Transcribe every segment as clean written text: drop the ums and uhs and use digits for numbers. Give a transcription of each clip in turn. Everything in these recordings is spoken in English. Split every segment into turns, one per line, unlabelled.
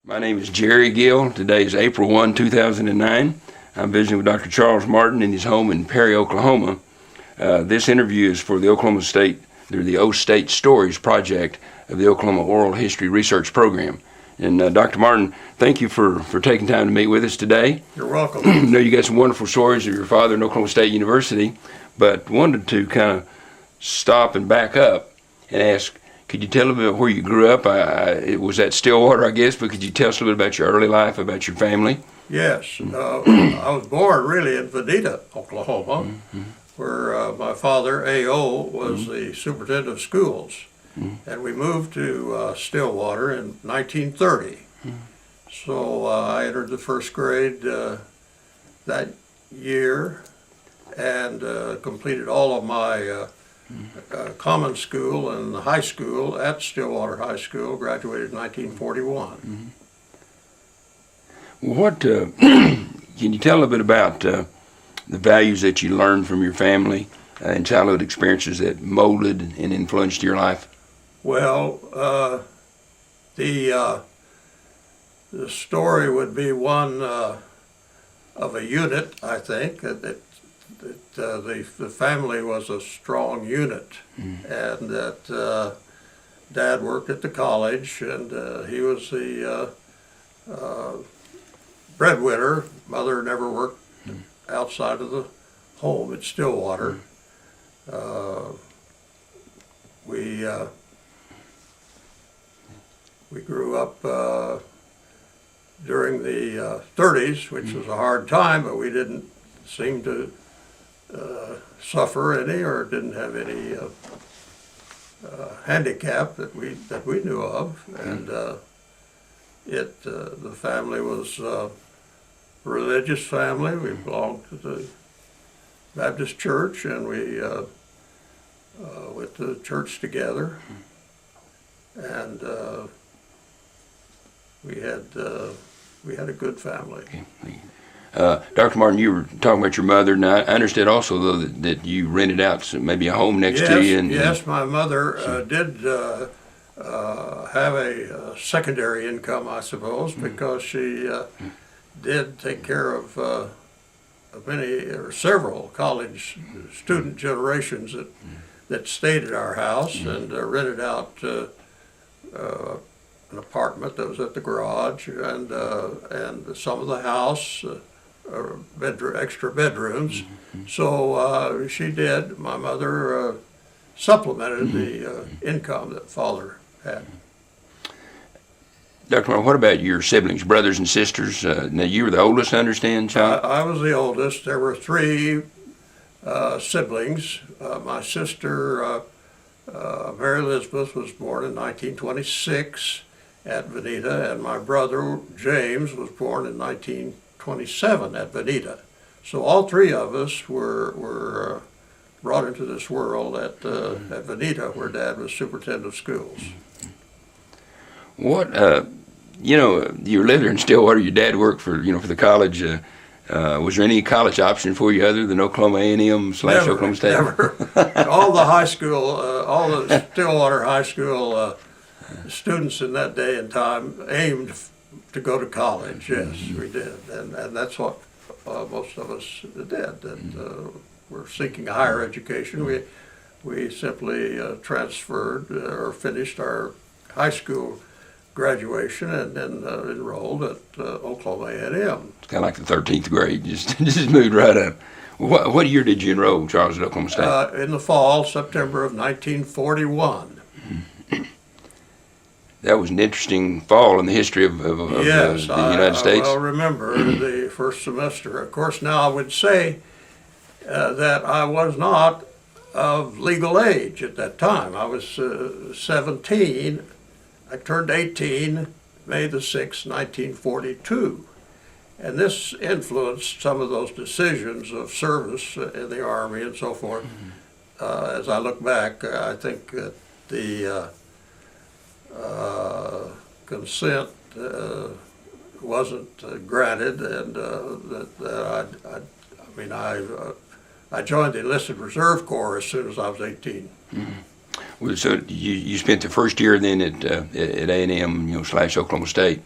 My name is Jerry Gill. Today is April 1, 2009. I'm visiting with Dr. Charles Martin in his home in Perry, Oklahoma. This interview is for the Oklahoma State, the O State Stories project of the Oklahoma Oral History Research Program. And Dr. Martin, thank you for taking time to meet with us today.
You're welcome.
I know you got some wonderful stories of your father in Oklahoma State University, but wanted to kind of stop and back up and ask, could you tell a bit where you grew up? It was at Stillwater, I guess, but could you tell us a little bit about your early life, about your family?
Yes. I was born really in Veneta, Oklahoma, where my father, A.O., was the superintendent of schools. And we moved to Stillwater in 1930. So I entered the first grade that year and completed all of my common school and high school at Stillwater High School, graduated in 1941.
What can you tell a bit about the values that you learned from your family and childhood experiences that molded and influenced your life?
Well, the story would be one of a unit, I think, that the family was a strong unit, and that Dad worked at the college, and he was the breadwinner. Mother never worked outside of the home at Stillwater. We grew up during the 30s, which was a hard time, but we didn't seem to suffer any or didn't have any handicap that we knew of, and the family was a religious family. We belonged to the Baptist church, and we went to church together, and we had a good family.
Okay. Dr. Martin, you were talking about your mother, and I understood also, though, that you rented out maybe a home next to you.
Yes, my mother did have a secondary income, I suppose, because she did take care of many or several college student generations that stayed at our house, and rented out an apartment that was at the garage, and some of the house, extra bedrooms. So she did. My mother supplemented the income that father had.
Dr. Martin, what about your siblings, brothers and sisters? Now, you were the oldest, I understand, child?
I was the oldest. There were three siblings. My sister, Mary Elizabeth, was born in 1926 at Veneta, and my brother, James, was born in 1927 at Veneta. So all three of us were brought into this world at Veneta, where Dad was superintendent of schools.
What, you were living in Stillwater, your dad worked for the college. Was there any college option for you other than Oklahoma A&M / Oklahoma State?
Never. All the high school, all the Stillwater High School students in that day and time aimed to go to college. Yes, we did, and that's what most of us did. That were seeking a higher education. We simply transferred or finished our high school graduation and then enrolled at Oklahoma A&M.
It's kind of like the 13th grade, just moved right up. What year did you enroll, Charles, at Oklahoma State?
In the fall, September of 1941.
That was an interesting fall in the history of
yes,
the United States.
I well remember the first semester. Of course, now I would say that I was not of legal age at that time. I was 17. I turned 18 May the 6th, 1942. And this influenced some of those decisions of service in the Army and so forth. As I look back, I think that the consent wasn't granted, and I joined the enlisted reserve corps as soon as I was 18.
Well, so you spent the first year then at A&M / Oklahoma State.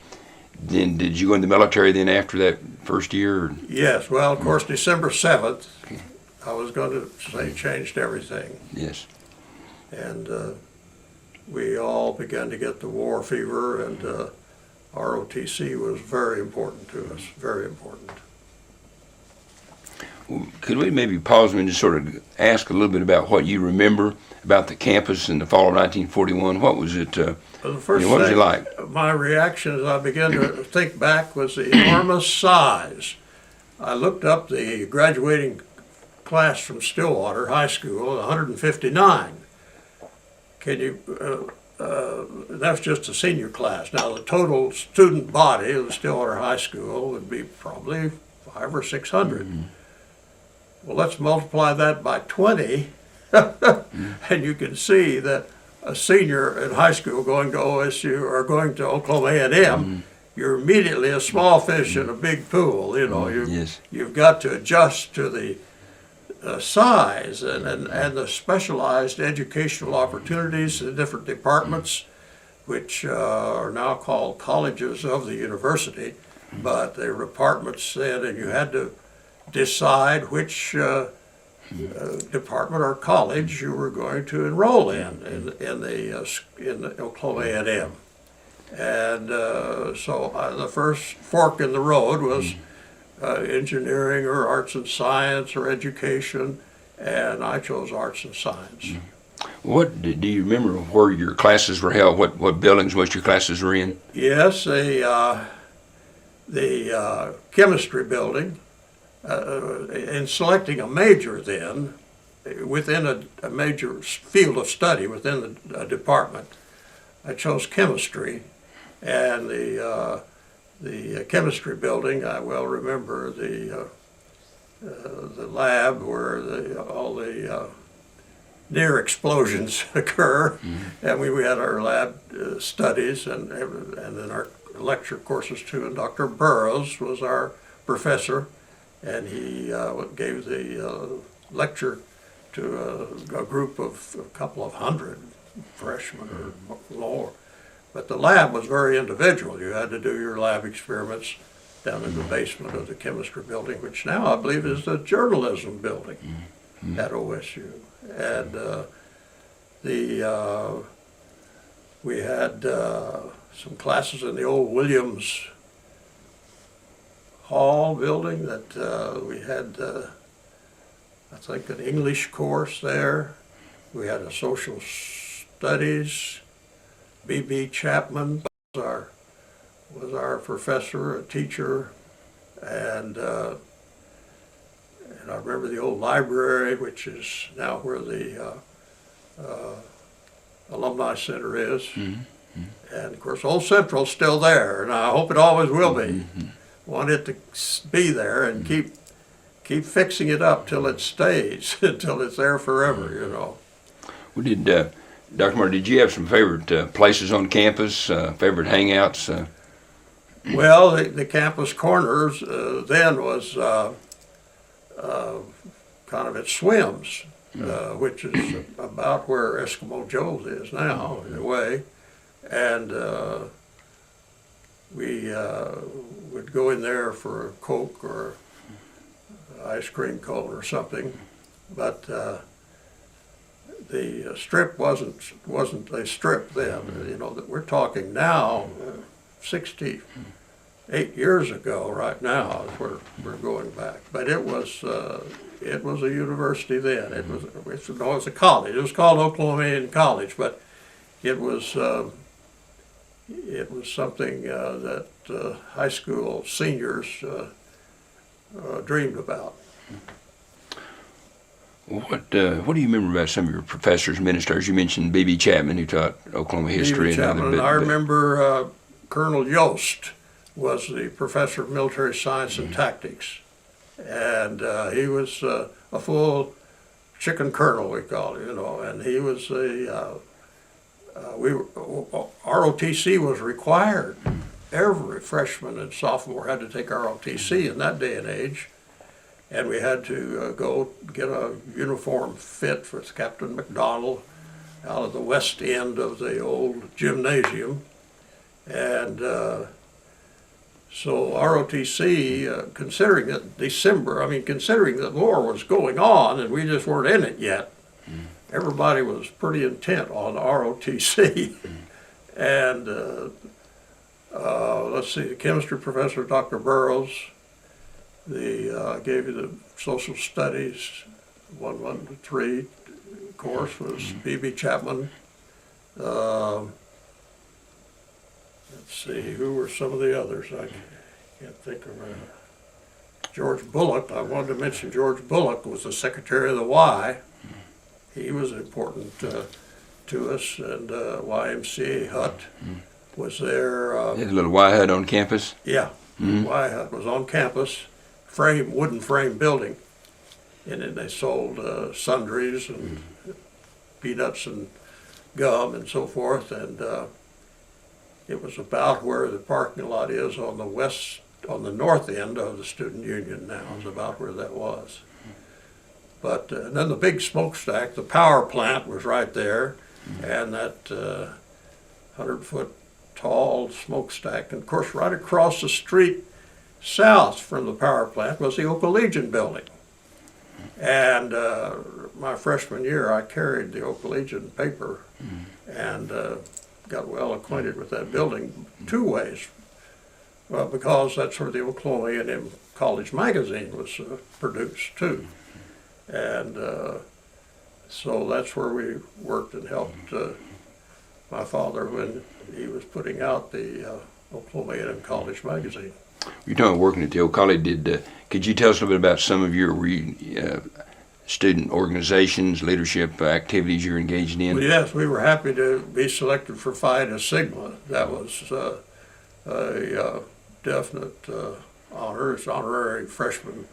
Then did you go in the military then after that first year? Or?
Yes, well, of course, December 7th, I was going to say changed everything.
Yes.
And we all began to get the war fever, and ROTC was very important to us, very important.
Well, could we maybe pause and just sort of ask a little bit about what you remember about the campus in the fall of 1941? What was it?
Well, the first
what was it
thing,
like?
my reaction as I began to think back was the enormous size. I looked up the graduating class from Stillwater High School, 159. Can you? That's just a senior class. Now the total student body of the Stillwater High School would be probably 500 or 600. Mm-hmm. Well, let's multiply that by 20, and you can see that a senior in high school going to OSU or going to Oklahoma A&M, mm-hmm. you're immediately a small fish in a big pool. You know, you've got to adjust to the size and the specialized educational opportunities in different departments, which are now called colleges of the university, but they were departments then, and you had to decide which department or college you were going to enroll in the Oklahoma A&M. And so the first fork in the road was engineering or arts and science or education, and I chose arts and science.
What do you remember where your classes were held? What buildings most your classes were in?
Yes, the chemistry building. In selecting a major then, within a major field of study within the department, I chose chemistry, and the chemistry building, I well remember the lab where all the near explosions occur, and we had our lab studies and then our lecture courses too. And Dr. Burroughs was our professor, and he gave the lecture to a group of a couple of hundred freshmen or more. But the lab was very individual. You had to do your lab experiments down in the basement of the chemistry building, which now I believe is the journalism building at OSU. And we had some classes in the old Williams Hall building that we had, I think, an English course there. We had a social studies. B.B. Chapman was our professor, a teacher, and I remember the old library, which is now where the Alumni Center is. Mm-hmm. And of course, Old Central's still there, and I hope it always will be. Mm-hmm. Want it to be there and keep fixing it up till it stays, until it's there forever, you know.
We did. Dr. Martin, did you have some favorite places on campus, favorite hangouts?
Well, the campus corners then was kind of at Swims, which is about where Eskimo Joe's is now, in a way. And we would go in there for a Coke or ice cream cone or something, but the strip wasn't a strip then. You know, that we're talking now, 68 years ago. Right now is where we're going back. But it was a university then. It was a college. It was called Oklahoma A&M College, but it was something that high school seniors dreamed about.
What do you remember about some of your professors, ministers? You mentioned B.B. Chapman, who taught Oklahoma history.
I remember Colonel Yost was the professor of military science and tactics, and he was a full chicken colonel, we call it, you know, and he was ROTC was required. Every freshman and sophomore had to take ROTC in that day and age. And we had to go get a uniform fit for Captain McDonald out of the west end of the old gymnasium. And So ROTC, considering that considering that war was going on and we just weren't in it yet, everybody was pretty intent on ROTC. And let's see, the chemistry professor, Dr. Burroughs, gave you the social studies, 113 course was B.B. Chapman. Let's see, who were some of the others? I can't think of George Bullock. I wanted to mention George Bullock was the secretary of the Y. He was important to us, and YMCA hut was there.
Had a little Y hut on campus?
Yeah, Y hut was on campus, wooden frame building, and then they sold sundries and peanuts and gum and so forth, and it was about where the parking lot is on the north end of the student union now. It's about where that was. But and then the big smokestack, the power plant was right there, and that 100-foot tall smokestack. And of course, right across the street south from the power plant was the Oak Legion building. And my freshman year, I carried the Oak Legion paper and got well acquainted with that building two ways. Well, because that's where the Oklahoma A&M College magazine was produced too. And so that's where we worked and helped my father when he was putting out the Oklahoma A&M College magazine.
You're talking about working at the old college. Could you tell us a little bit about some of your student organizations, leadership activities you're engaged in?
Well, yes, we were happy to be selected for Phi Eta Sigma. That was a definite honor. It's honorary freshman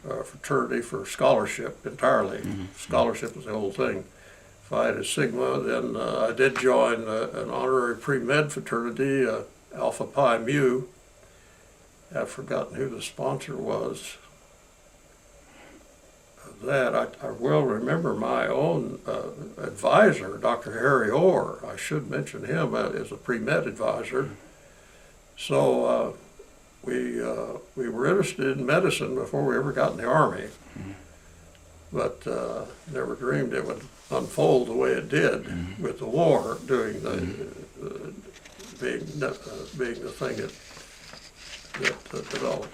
fraternity for scholarship entirely. Scholarship was the whole thing. Phi Eta Sigma. Then I did join an honorary pre-med fraternity, Alpha Pi Mu. I've forgotten who the sponsor was of that. I will remember my own advisor, Dr. Harry Orr. I should mention him as a pre-med advisor. So we were interested in medicine before we ever got in the Army, but never dreamed it would unfold the way it did with the war doing being the thing that developed.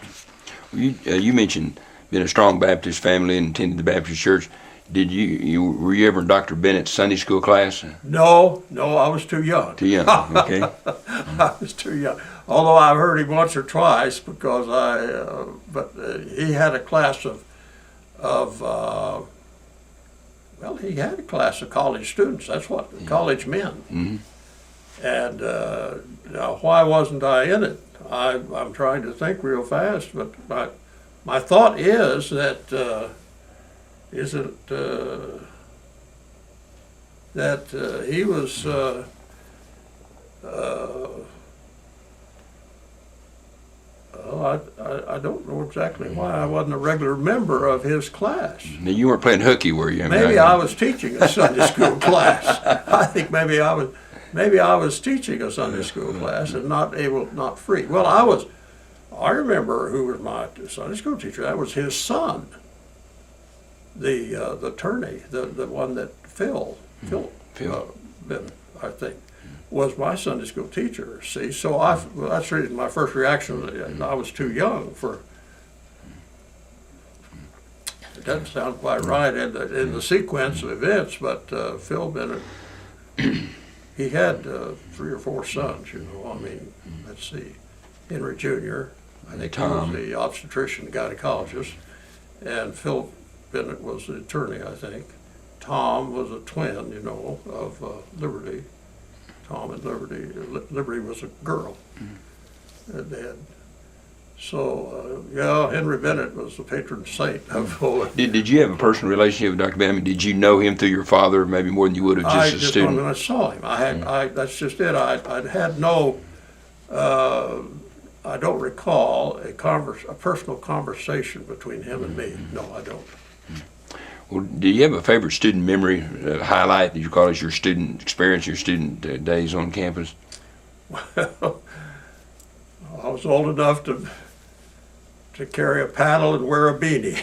You mentioned being a strong Baptist family and attended the Baptist church. Were you ever in Dr. Bennett's Sunday school class?
No, I was too young.
Too young, okay.
I was too young. Although I've heard him once or twice because he had a class he had a class of college students. That's what, college men. And now why wasn't I in it? I'm trying to think real fast, but my thought is that he was I don't know exactly why I wasn't a regular member of his class.
Now, you weren't playing hooky, were you?
Maybe I was teaching a Sunday school class. I think maybe I was teaching a Sunday school class and not free. Well, I remember who was my Sunday school teacher. That was his son, the attorney, the one that Phil Bennett, I think, was my Sunday school teacher. See, so that's really my first reaction. I was too young for. It doesn't sound quite right in the sequence of events, but Phil Bennett, he had 3 or 4 sons. I mean, let's see, Henry Jr. I think
Tom.
He was the obstetrician gynecologist, and Phil Bennett was the attorney, I think. Tom was a twin, of Liberty. Tom and Liberty. Liberty was a girl. So, Henry Bennett was the patron saint of Poland.
Did you have a personal relationship with Dr. Bennett? I mean, did you know him through your father maybe more than you would have just as a student?
When I saw him. That's just it. I had no, I don't recall a personal conversation between him and me. No, I don't.
Well, do you have a favorite student memory, highlight that you call as your student experience, your student days on campus?
Well, I was old enough to carry a paddle and wear a beanie.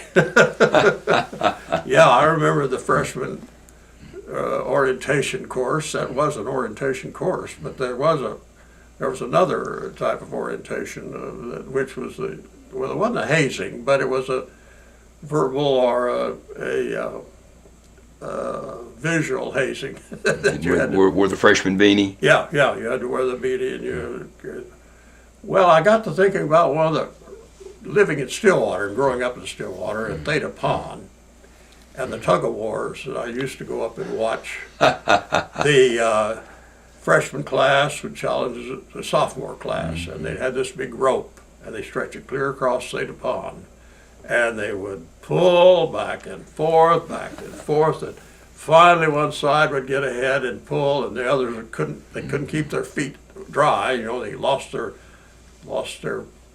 Yeah, I remember the freshman orientation course. That was an orientation course, but there was another type of orientation, which was it wasn't a hazing, but it was a verbal or a visual hazing.
Wore the freshman beanie?
Yeah, you had to wear the beanie, and well, I got to thinking about living in Stillwater and growing up in Stillwater at Theta Pond, and the tug of wars that I used to go up and watch. The freshman class would challenge the sophomore class, and they had this big rope, and they stretched it clear across Theta Pond, and they would pull back and forth, and finally one side would get ahead and pull, and the others couldn't keep their feet dry. They lost their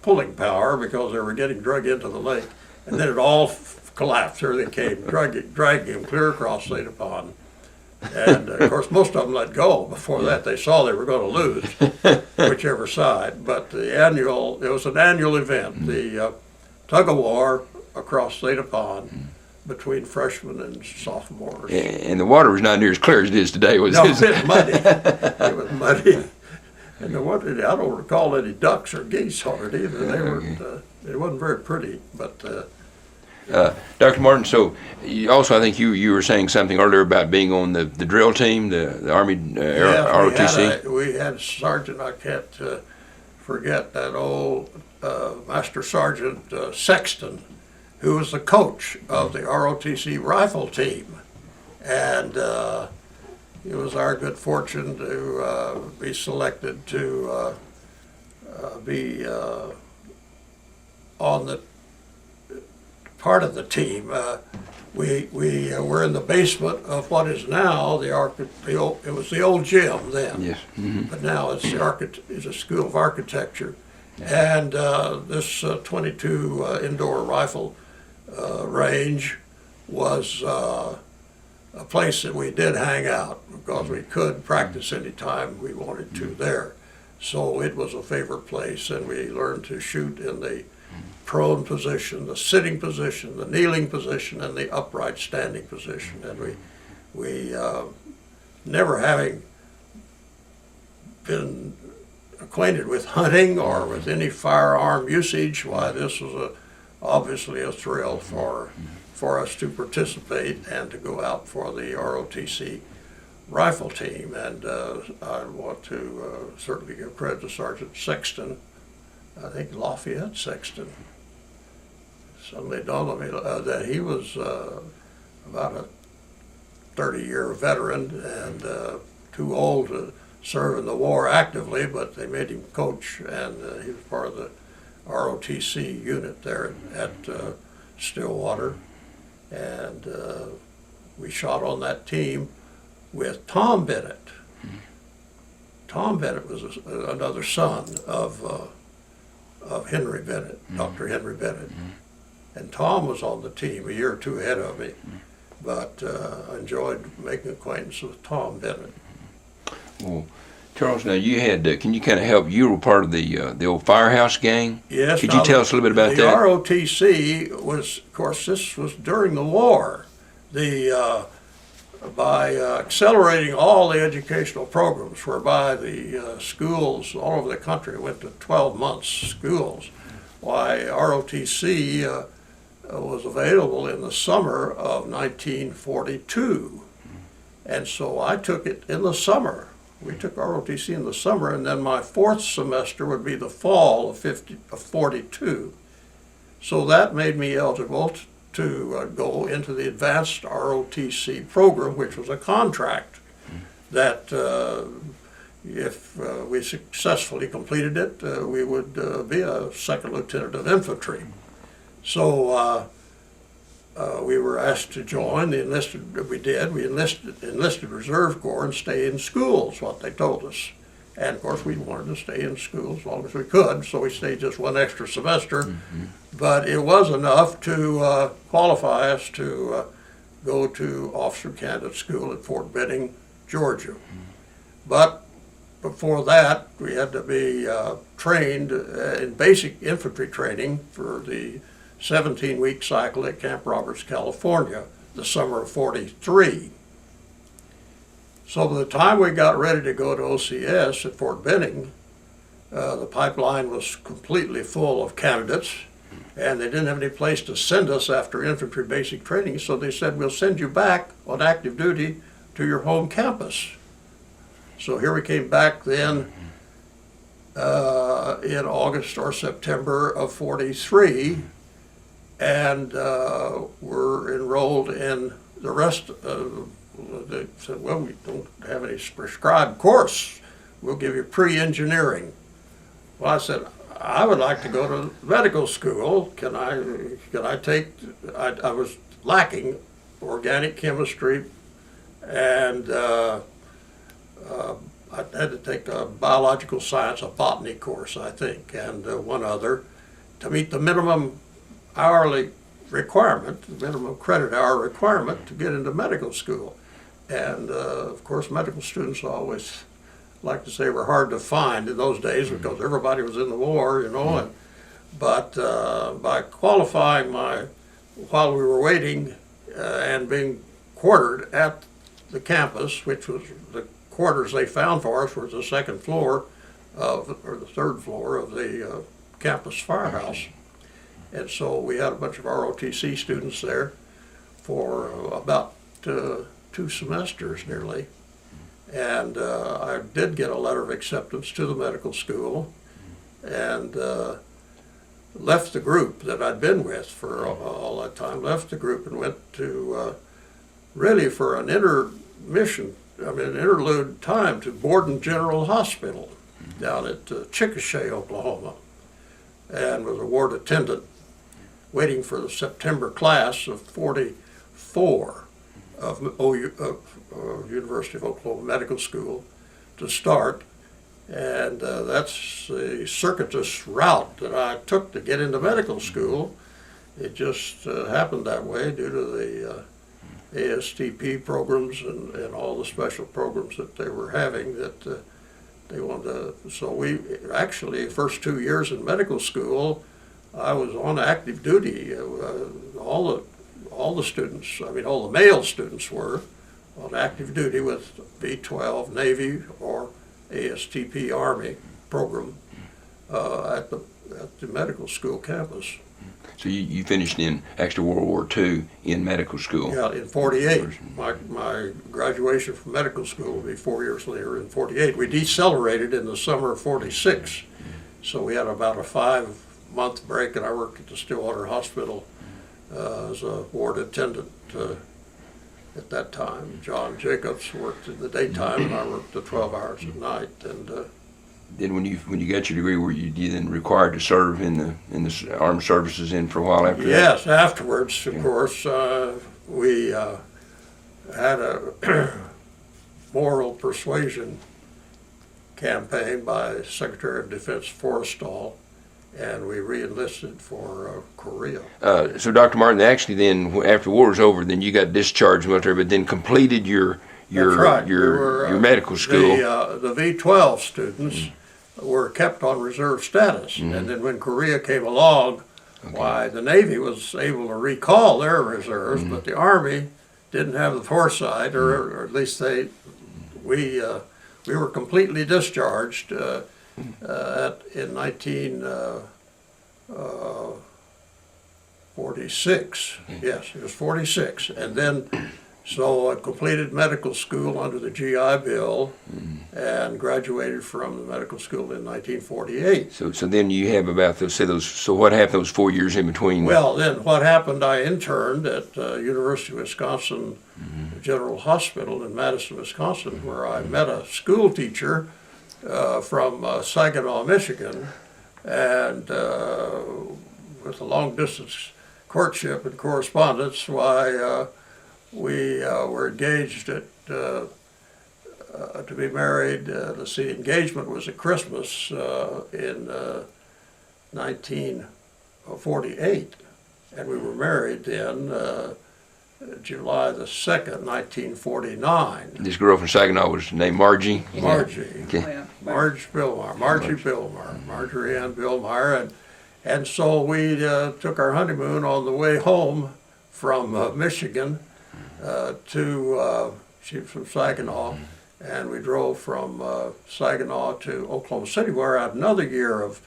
pulling power because they were getting dragged into the lake, and then it all collapsed. Here they came, dragging them clear across Theta Pond. And of course, most of them let go. Before that, they saw they were going to lose, whichever side. But it was an annual event, the tug of war across Theta Pond between freshmen and sophomores.
And the water was not near as clear as it is today, was
No,
it?
it was muddy. It was muddy. And I don't recall any ducks or geese on it either. They wasn't very pretty, but.
Dr. Martin, so I think you were saying something earlier about being on the drill team, the Army ROTC.
We had a sergeant, I can't forget that old Master Sergeant Sexton, who was the coach of the ROTC rifle team. And it was our good fortune to be selected to be on the part of the team. We were in the basement of what is now it was the old gym then.
Yes. Mm-hmm.
But now it's a school of architecture, and this 22 indoor rifle range was a place that we did hang out because we could practice anytime we wanted to there. So it was a favorite place, and we learned to shoot in the prone position, the sitting position, the kneeling position, and the upright standing position. And we never having been acquainted with hunting or with any firearm usage, why this was obviously a thrill for us to participate and to go out for the ROTC rifle team. And I want to certainly give credit to Sergeant Sexton, I think Lafayette Sexton. Suddenly dawned on me that he was about a 30-year veteran and too old to serve in the war actively, but they made him coach, and he was part of the ROTC unit there at Stillwater. And we shot on that team with Tom Bennett. Tom Bennett was another son of Henry Bennett, Dr. Henry Bennett. And Tom was on the team a year or two ahead of me, but I enjoyed making acquaintance with Tom Bennett.
Well, Charles, now you had, can you kind of help, you were part of the old firehouse gang?
Yes.
Could you tell us a little bit about that?
The ROTC was, of course, this was during the war. By accelerating all the educational programs, whereby the schools all over the country went to 12 months schools, why ROTC was available in the summer of 1942. And so I took it in the summer. We took ROTC in the summer, and then my fourth semester would be the fall of 42. So that made me eligible to go into the advanced ROTC program, which was a contract that if we successfully completed it, we would be a second lieutenant of infantry. So we were asked to join. We enlisted Reserve Corps and stay in schools, what they told us. And of course we wanted to stay in school as long as we could, so we stayed just one extra semester. But it was enough to qualify us to go to officer candidate school at Fort Benning, Georgia. But before that, we had to be trained in basic infantry training for the 17-week cycle at Camp Roberts, California, the summer of '43. So by the time we got ready to go to OCS at Fort Benning, the pipeline was completely full of candidates, and they didn't have any place to send us after infantry basic training, so they said, we'll send you back on active duty to your home campus. So here we came back then in August or September of '43, and were enrolled in the rest of, they said, well, we don't have any prescribed course. We'll give you pre-engineering. Well, I said, I would like to go to medical school. Can I take, I was lacking organic chemistry, and I had to take a biological science, a botany course, I think, and one other to meet the minimum hourly requirement, the minimum credit hour requirement to get into medical school. And of course, medical students always like to say were hard to find in those days because everybody was in the war, you know. But by qualifying while we were waiting and being quartered at the campus, which was the quarters they found for us was the second floor or the third floor of the campus firehouse. And so we had a bunch of ROTC students there for about 2 semesters nearly. And I did get a letter of acceptance to the medical school, and left the group that I'd been with for all that time, left the group and went to really for an interlude time to Borden General Hospital down at Chickasha, Oklahoma, and was a ward attendant waiting for the September class of '44 of University of Oklahoma Medical School to start. And that's the circuitous route that I took to get into medical school. It just happened that way due to the ASTP programs and all the special programs that they were having that they wanted to. So we actually, first 2 years in medical school, I was on active duty. All the students, I mean all the male students were on active duty with V-12 Navy or ASTP Army program at the medical school campus.
So you finished in after World War II in medical school?
Yeah, in '48. My graduation from medical school will be 4 years later in '48. We decelerated in the summer of '46, so we had about a 5-month break, and I worked at the Stillwater Hospital as a ward attendant at that time. John Jacobs worked in the daytime, and I worked the 12 hours at night. And
then when you got your degree, were you then required to serve in the armed services for a while after that?
Yes, afterwards, of course, we had a moral persuasion campaign by Secretary of Defense Forrestal, and we re-enlisted for Korea.
So Dr. Martin, actually then, after war was over, then you got discharged from the military, but then completed your medical school.
The V-12 students were kept on reserve status, and then when Korea came along, why the Navy was able to recall their reserves, but the Army didn't have the foresight, or at least we were completely discharged in 1946. Yes, it was 46, and then. So I completed medical school under the GI Bill and graduated from the medical school in 1948.
So then you have about so what happened those 4 years in between?
Well, then what happened, I interned at University of Wisconsin General Hospital in Madison, Wisconsin, where I met a school teacher from Saginaw, Michigan, and with a long distance courtship and correspondence, we were engaged to be married. The engagement was at Christmas in 1948, and we were married then July the 2nd, 1949.
This girl from Saginaw was named Margie?
Margie.
Okay.
Oh, yeah.
Margie Billmeyer, Marjorie Ann Billmeyer, and so we took our honeymoon on the way home from Michigan she was from Saginaw, and we drove from Saginaw to Oklahoma City, where I had another year of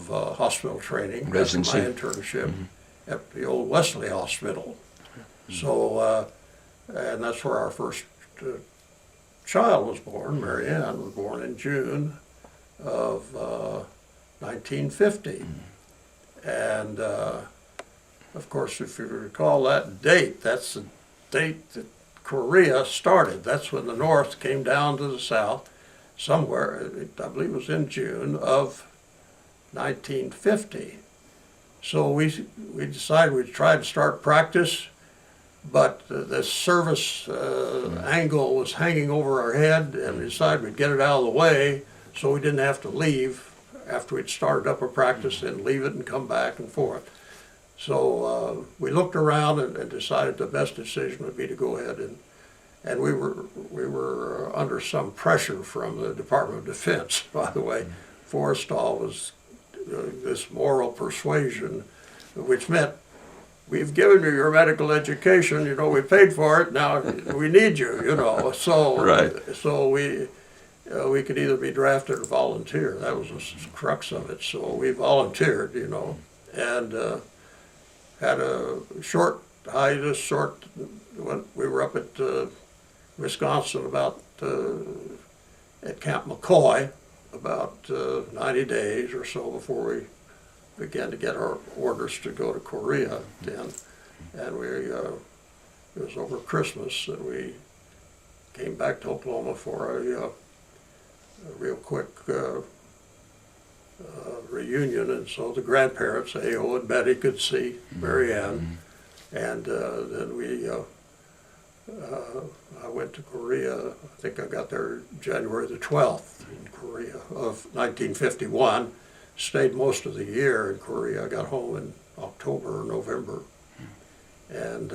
hospital training,
residency,
my internship at the old Wesley Hospital. So, and that's where our first child was born. Mary Ann was born in June of 1950. And of course, if you recall that date, that's the date that Korea started. That's when the North came down to the South, somewhere, I believe it was in June of 1950. So we decided we'd try to start practice, but the service angle was hanging over our head, and we decided we'd get it out of the way so we didn't have to leave after we'd started up a practice and leave it and come back and forth. So we looked around and decided the best decision would be to go ahead and we were under some pressure from the Department of Defense, by the way. Forrestal was this moral persuasion, which meant, we've given you your medical education, you know, we paid for it, now we need you, you know. So,
right.
So we could either be drafted or volunteer. That was the crux of it. So we volunteered, you know, and had a short hiatus, when we were up at Wisconsin about at Camp McCoy, about 90 days or so before we began to get our orders to go to Korea then. And it was over Christmas that we came back to Oklahoma for a real quick reunion, and so the grandparents, A.O. and Betty, could see Mary Ann, and then I went to Korea. I think I got there January the 12th in Korea of 1951. Stayed most of the year in Korea. I got home in October or November, and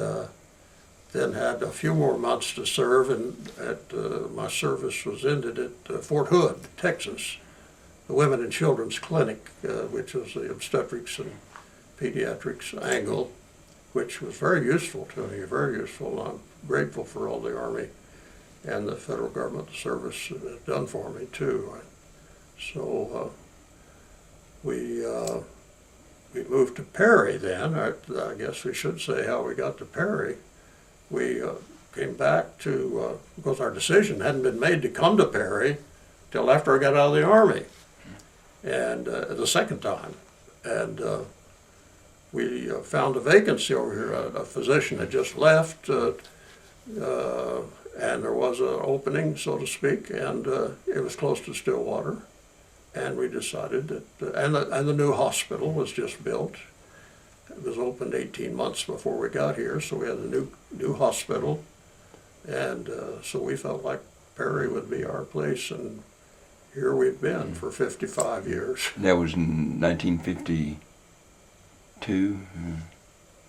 then had a few more months to serve, and my service was ended at Fort Hood, Texas, the Women and Children's Clinic, which was the obstetrics and pediatrics angle, which was very useful to me, very useful. I'm grateful for all the Army and the federal government service had done for me too. So we moved to Perry then. I guess we should say how we got to Perry. We came back to, because our decision hadn't been made to come to Perry till after I got out of the Army, and the second time. And we found a vacancy over here. A physician had just left, and there was an opening, so to speak, and it was close to Stillwater. And we decided that, and the new hospital was just built. It was opened 18 months before we got here, so we had a new hospital, and so we felt like Perry would be our place, and here we've been for 55 years.
That was in 1952,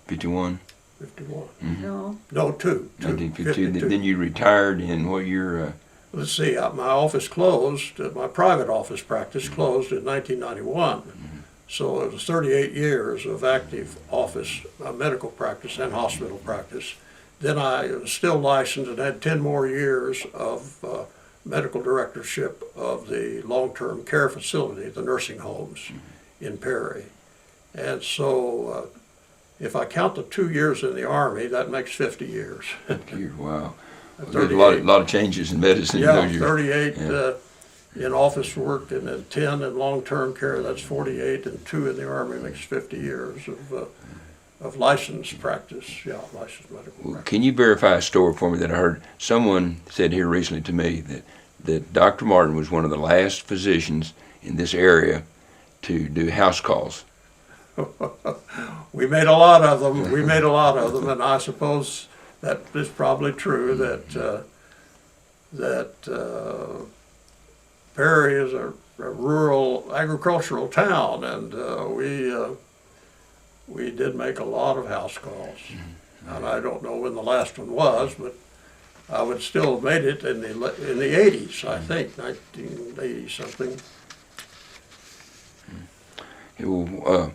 51?
51.
No.
No, two.
1952. Then you retired in what year?
Let's see, my office closed, my private office practice closed in 1991. So it was 38 years of active office, medical practice and hospital practice. Then I was still licensed and had 10 more years of medical directorship of the long-term care facility, the nursing homes in Perry. And so if I count the 2 years in the Army, that makes 50 years.
Wow. There's a lot of changes in medicine.
Yeah,
in those
38
yeah.
In office work, and then 10 in long-term care, that's 48, and 2 in the Army makes 50 years of licensed practice, licensed medical practice.
Can you verify a story for me that I heard? Someone said here recently to me that Dr. Martin was one of the last physicians in this area to do house calls.
We made a lot of them. And I suppose that is probably true, that Perry is a rural agricultural town, and we did make a lot of house calls. And I don't know when the last one was, but I would still have made it in the 80s, I think, 1980 something.
Well,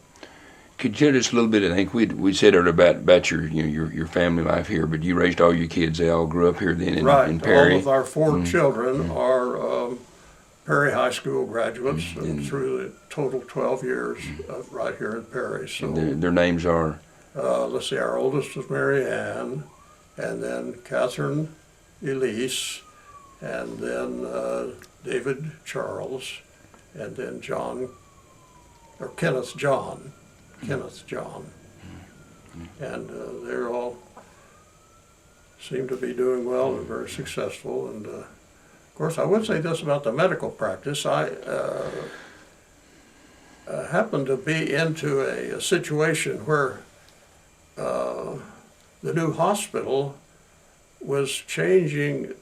could you tell us a little bit? I think we said earlier about your family life here, but you raised all your kids. They all grew up here then in Perry.
All of our 4 children are Perry High School graduates through the total 12 years right here in Perry. So
their names are?
Let's see, our oldest was Mary Ann, and then Catherine Elise, and then David Charles, and then Kenneth John. And they're all seem to be doing well and very successful. And of course, I would say this about the medical practice. I happened to be into a situation where the new hospital was changing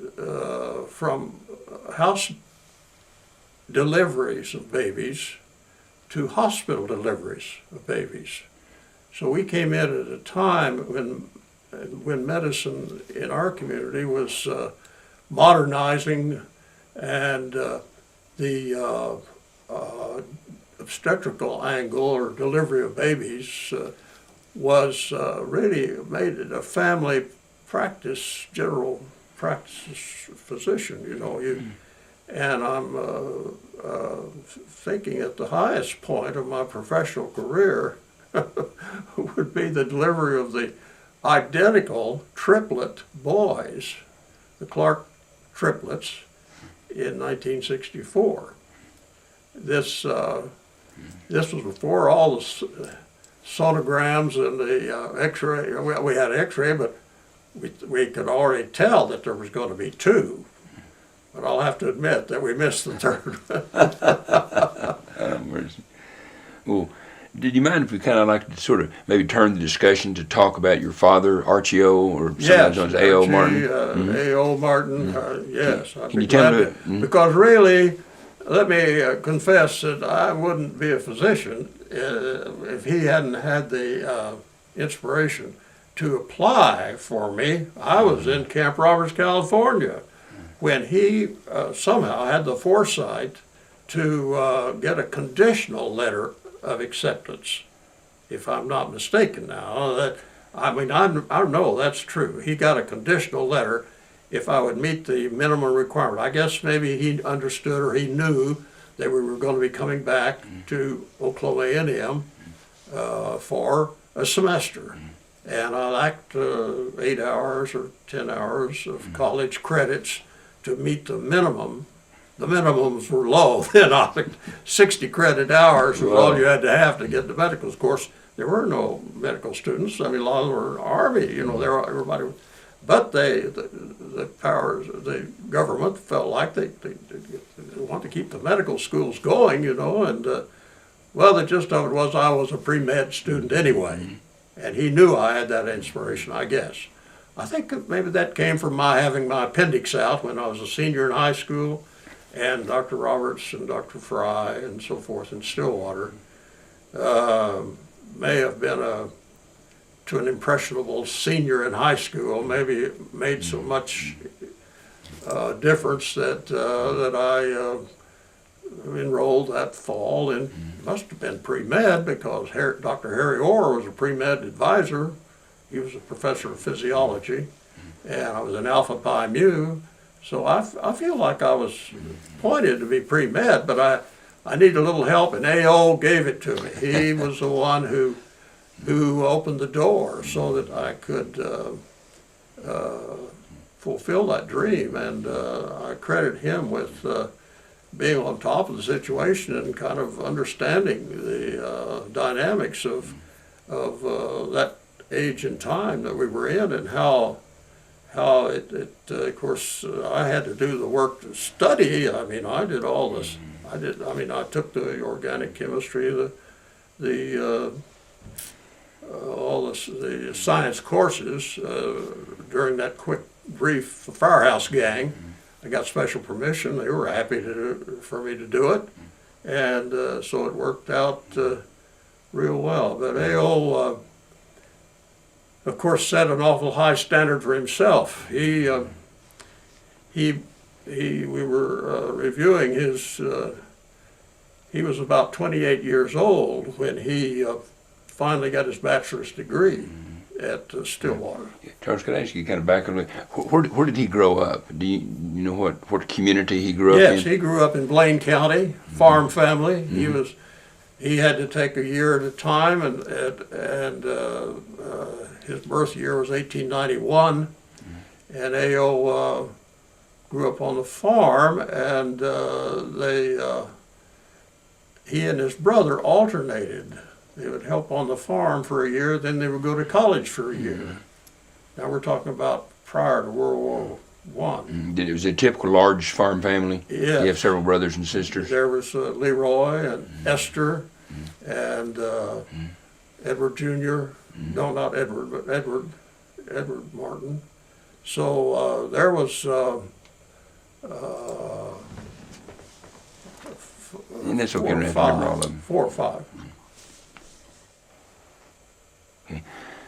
from house deliveries of babies to hospital deliveries of babies. So we came in at a time when medicine in our community was modernizing, and the obstetrical angle or delivery of babies was really made it a family practice, general practice physician, you know. And I'm thinking at the highest point of my professional career would be the delivery of the identical triplet boys, the Clark triplets, in 1964. This was before all the sonograms and the X-ray. We had X-ray, but we could already tell that there was going to be 2. But I'll have to admit that we missed the 3rd.
Well, did you mind if we kind of like to sort of maybe turn the discussion to talk about your father, Archie O, or sometimes known as A.O. Martin?
A.O. Martin, yes.
Can you tell me?
Because really, let me confess that I wouldn't be a physician if he hadn't had the inspiration to apply for me. I was in Camp Roberts, California, when he somehow had the foresight to get a conditional letter of acceptance, if I'm not mistaken now. I know that's true. He got a conditional letter if I would meet the minimum requirement. I guess maybe he understood or he knew that we were going to be coming back to Oklahoma A&M for a semester. And I lacked 8 hours or 10 hours of college credits to meet the minimum. The minimums were low then. I think 60 credit hours was all you had to have get to medical. Of course, there were no medical students. I mean, a lot of them were Army, you know, everybody. But the powers, the government felt like they want to keep the medical schools going, you know, and well, the gist of it was I was a pre-med student anyway, and he knew I had that inspiration, I guess. I think maybe that came from my having my appendix out when I was a senior in high school, and Dr. Roberts and Dr. Fry and so forth in Stillwater may have been to an impressionable senior in high school, maybe it made so much difference that I enrolled that fall in, must have been pre-med, because Dr. Harry Orr was a pre-med advisor. He was a professor of physiology, and I was an Alpha Pi Mu, so I feel like I was pointed to be pre-med, but I need a little help, and A.O. gave it to me. He was the one who opened the door so that I could fulfill that dream, and I credit him with being on top of the situation and kind of understanding the dynamics of that age and time that we were in, and how it of course I had to do the work to study. I mean, I did all this. I took the organic chemistry, all the science courses during that quick, brief firehouse gang. I got special permission. They were happy for me to do it, and so it worked out real well. But A.O. Of course, set an awful high standard for himself. He we were reviewing his. He was about 28 years old when he finally got his bachelor's degree at Stillwater.
Charles, could I ask you kind of back a little? Where did he grow up? Do you know what community he grew up in?
Yes, he grew up in Blaine County, farm family. He had to take a year at a time, and his birth year was 1891, and A.O. Grew up on the farm, and he and his brother alternated. They would help on the farm for a year, then they would go to college for a year. Now we're talking about prior to World War I.
It was a typical large farm family?
Yes.
You have several brothers and sisters?
There was Leroy and Esther and Edward Jr. No, not Edward, but Edward Martin. So there was
and that's okay, I don't have to remember all of them.
4 or 5.
Okay.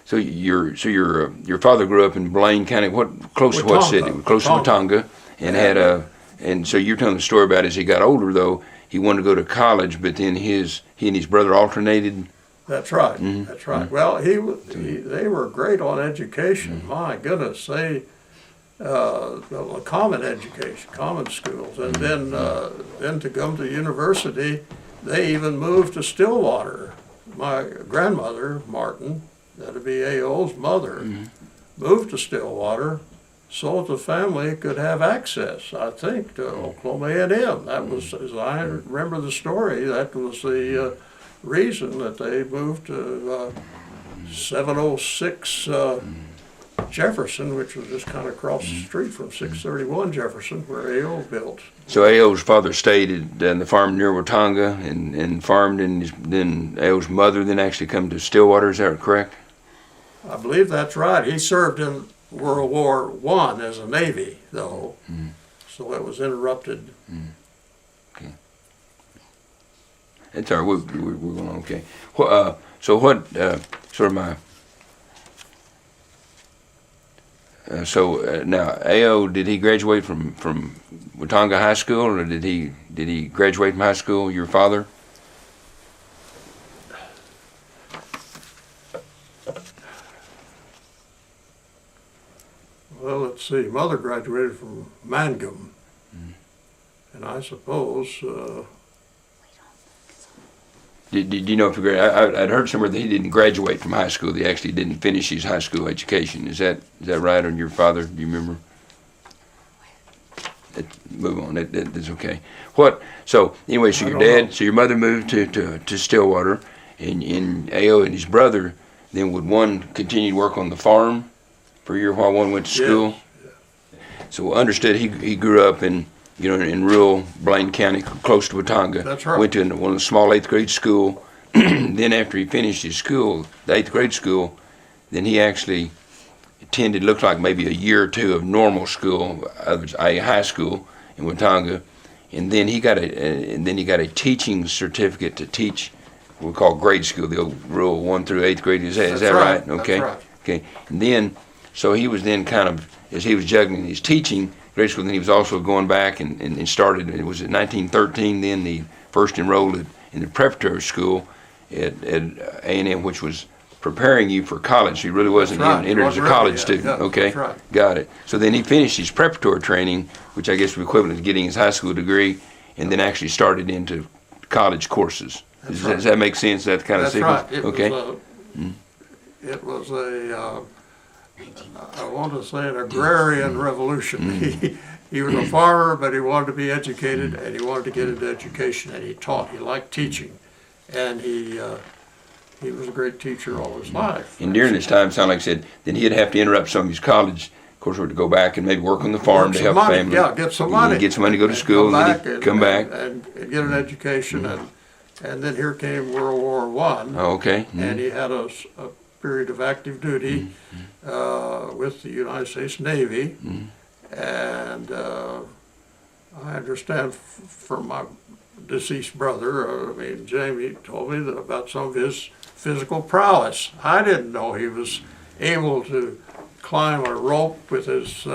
So your father grew up in Blaine County. Close to what city? Close to Watonga, and had a. And so you're telling the story about as he got older, though he wanted to go to college, but then he and his brother alternated.
That's right. That's right. Well, they were great on education. My goodness, they common education, common schools, and then to come to university, they even moved to Stillwater. My grandmother, Martin, that'd be A.O.'s mother, moved to Stillwater so that the family could have access, I think, to Oklahoma A&M. That was, as I remember the story, that was the reason that they moved to 706 Jefferson, which was just kind of across the street from 631 Jefferson, where A.O. built.
So A.O.'s father stayed in the farm near Watonga and farmed, and then A.O.'s mother then actually come to Stillwater. Is that correct?
I believe that's right. He served in World War I as a Navy, though, so it was interrupted.
Okay. That's all right. We're going on. Okay. So what sort of my now A.O., did he graduate from Watonga High School, or did he graduate from high school? Your father?
Well, let's see. Mother graduated from Mangum, and I suppose.
Did you know if he I'd heard somewhere that he didn't graduate from high school. He actually didn't finish his high school education. Is that right on your father? Do you remember? Move on. That's okay. So anyway, so your mother moved to Stillwater, and A.O. and his brother then would one continue to work on the farm for a year while one went to school.
Yes.
So understood. He grew up in rural Blaine County, close to Watonga.
That's right.
Went to one of the small 8th grade school. Then after he finished his school, the 8th grade school, then he actually attended, looked like maybe a year or two of normal school, a high school in Watonga, and then he got a teaching certificate to teach what we call grade school, the old rural 1 through 8th grade. Is that right? Okay.
That's right.
Okay. And then, so he was then kind of, as he was juggling his teaching grade school, then he was also going back and started, it was in 1913, then he first enrolled in the preparatory school at A&M, which was preparing you for college. He really wasn't even entered as a college student.
Yeah,
okay,
that's right.
Got it. So then he finished his preparatory training, which I guess was equivalent to getting his high school degree, and then actually started into college courses. Does that make sense? That kind of sequence?
Right. It was a I want to say an agrarian revolution. He was a farmer, but he wanted to be educated, and he wanted to get into education, and he taught. He liked teaching, and he was a great teacher all his life.
And during this time, sound like I said, then he'd have to interrupt some of his college coursework to go back and maybe work on the farm to help the family.
Yeah, get some money.
Get some money to go to school, and then he'd come back.
And get an education, and then here came World War I.
Oh, okay.
And he had a period of active duty with the United States Navy, and I understand from my deceased brother, Jamie told me that about some of his physical prowess. I didn't know he was able to climb a rope with his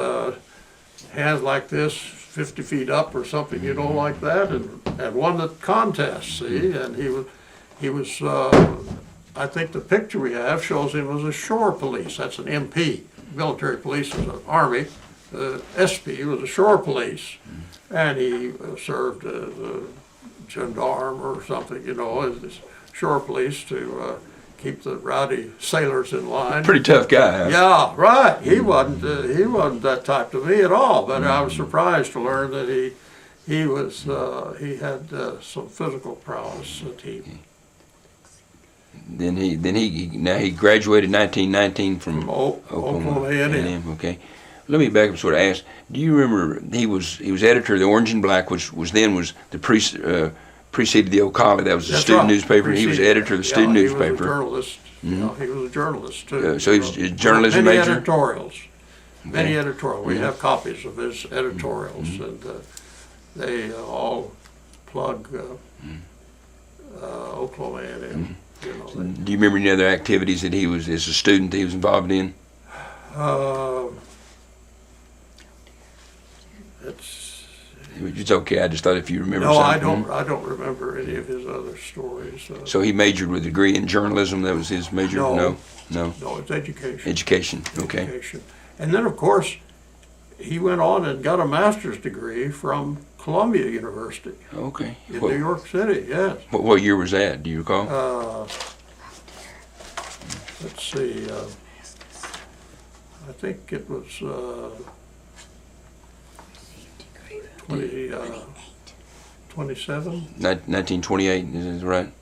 hands like this, 50 feet up or something, you know, like that, and won the contest, see, and he was, I think the picture we have shows him as a shore police. That's an MP. Military police is an army. SP was a shore police, and he served as a gendarme or something, you know, as this shore police to keep the rowdy sailors in line.
Pretty tough guy, huh?
Yeah, right. He wasn't that type to me at all. But I was surprised to learn that he had some physical prowess that he.
Then he graduated in 1919 from
Oklahoma A&M.
Okay. Let me back up and sort of ask, do you remember he was editor of the Orange and Black, which was preceded the O'Colly, that was the student newspaper. He was editor of the student newspaper.
He was a journalist. You know, he was a journalist too.
So he was a journalism
many
major?
Editorials.
Okay.
Many editorials. We have copies of his editorials, and they all plug Oklahoma A&M. You know,
Do you remember any other activities that he was, as a student, that he was involved in? It's okay. I just thought if you remember
no,
something.
I don't remember any of his other stories.
So he majored with a degree in journalism. That was his major. No.
No, it's education.
Education. Okay.
Education. And then, of course, he went on and got a master's degree from Columbia University.
Okay.
In New York City. Yes.
What year was that? Do you recall?
Let's see. I think it was 27.
1928. Is that right?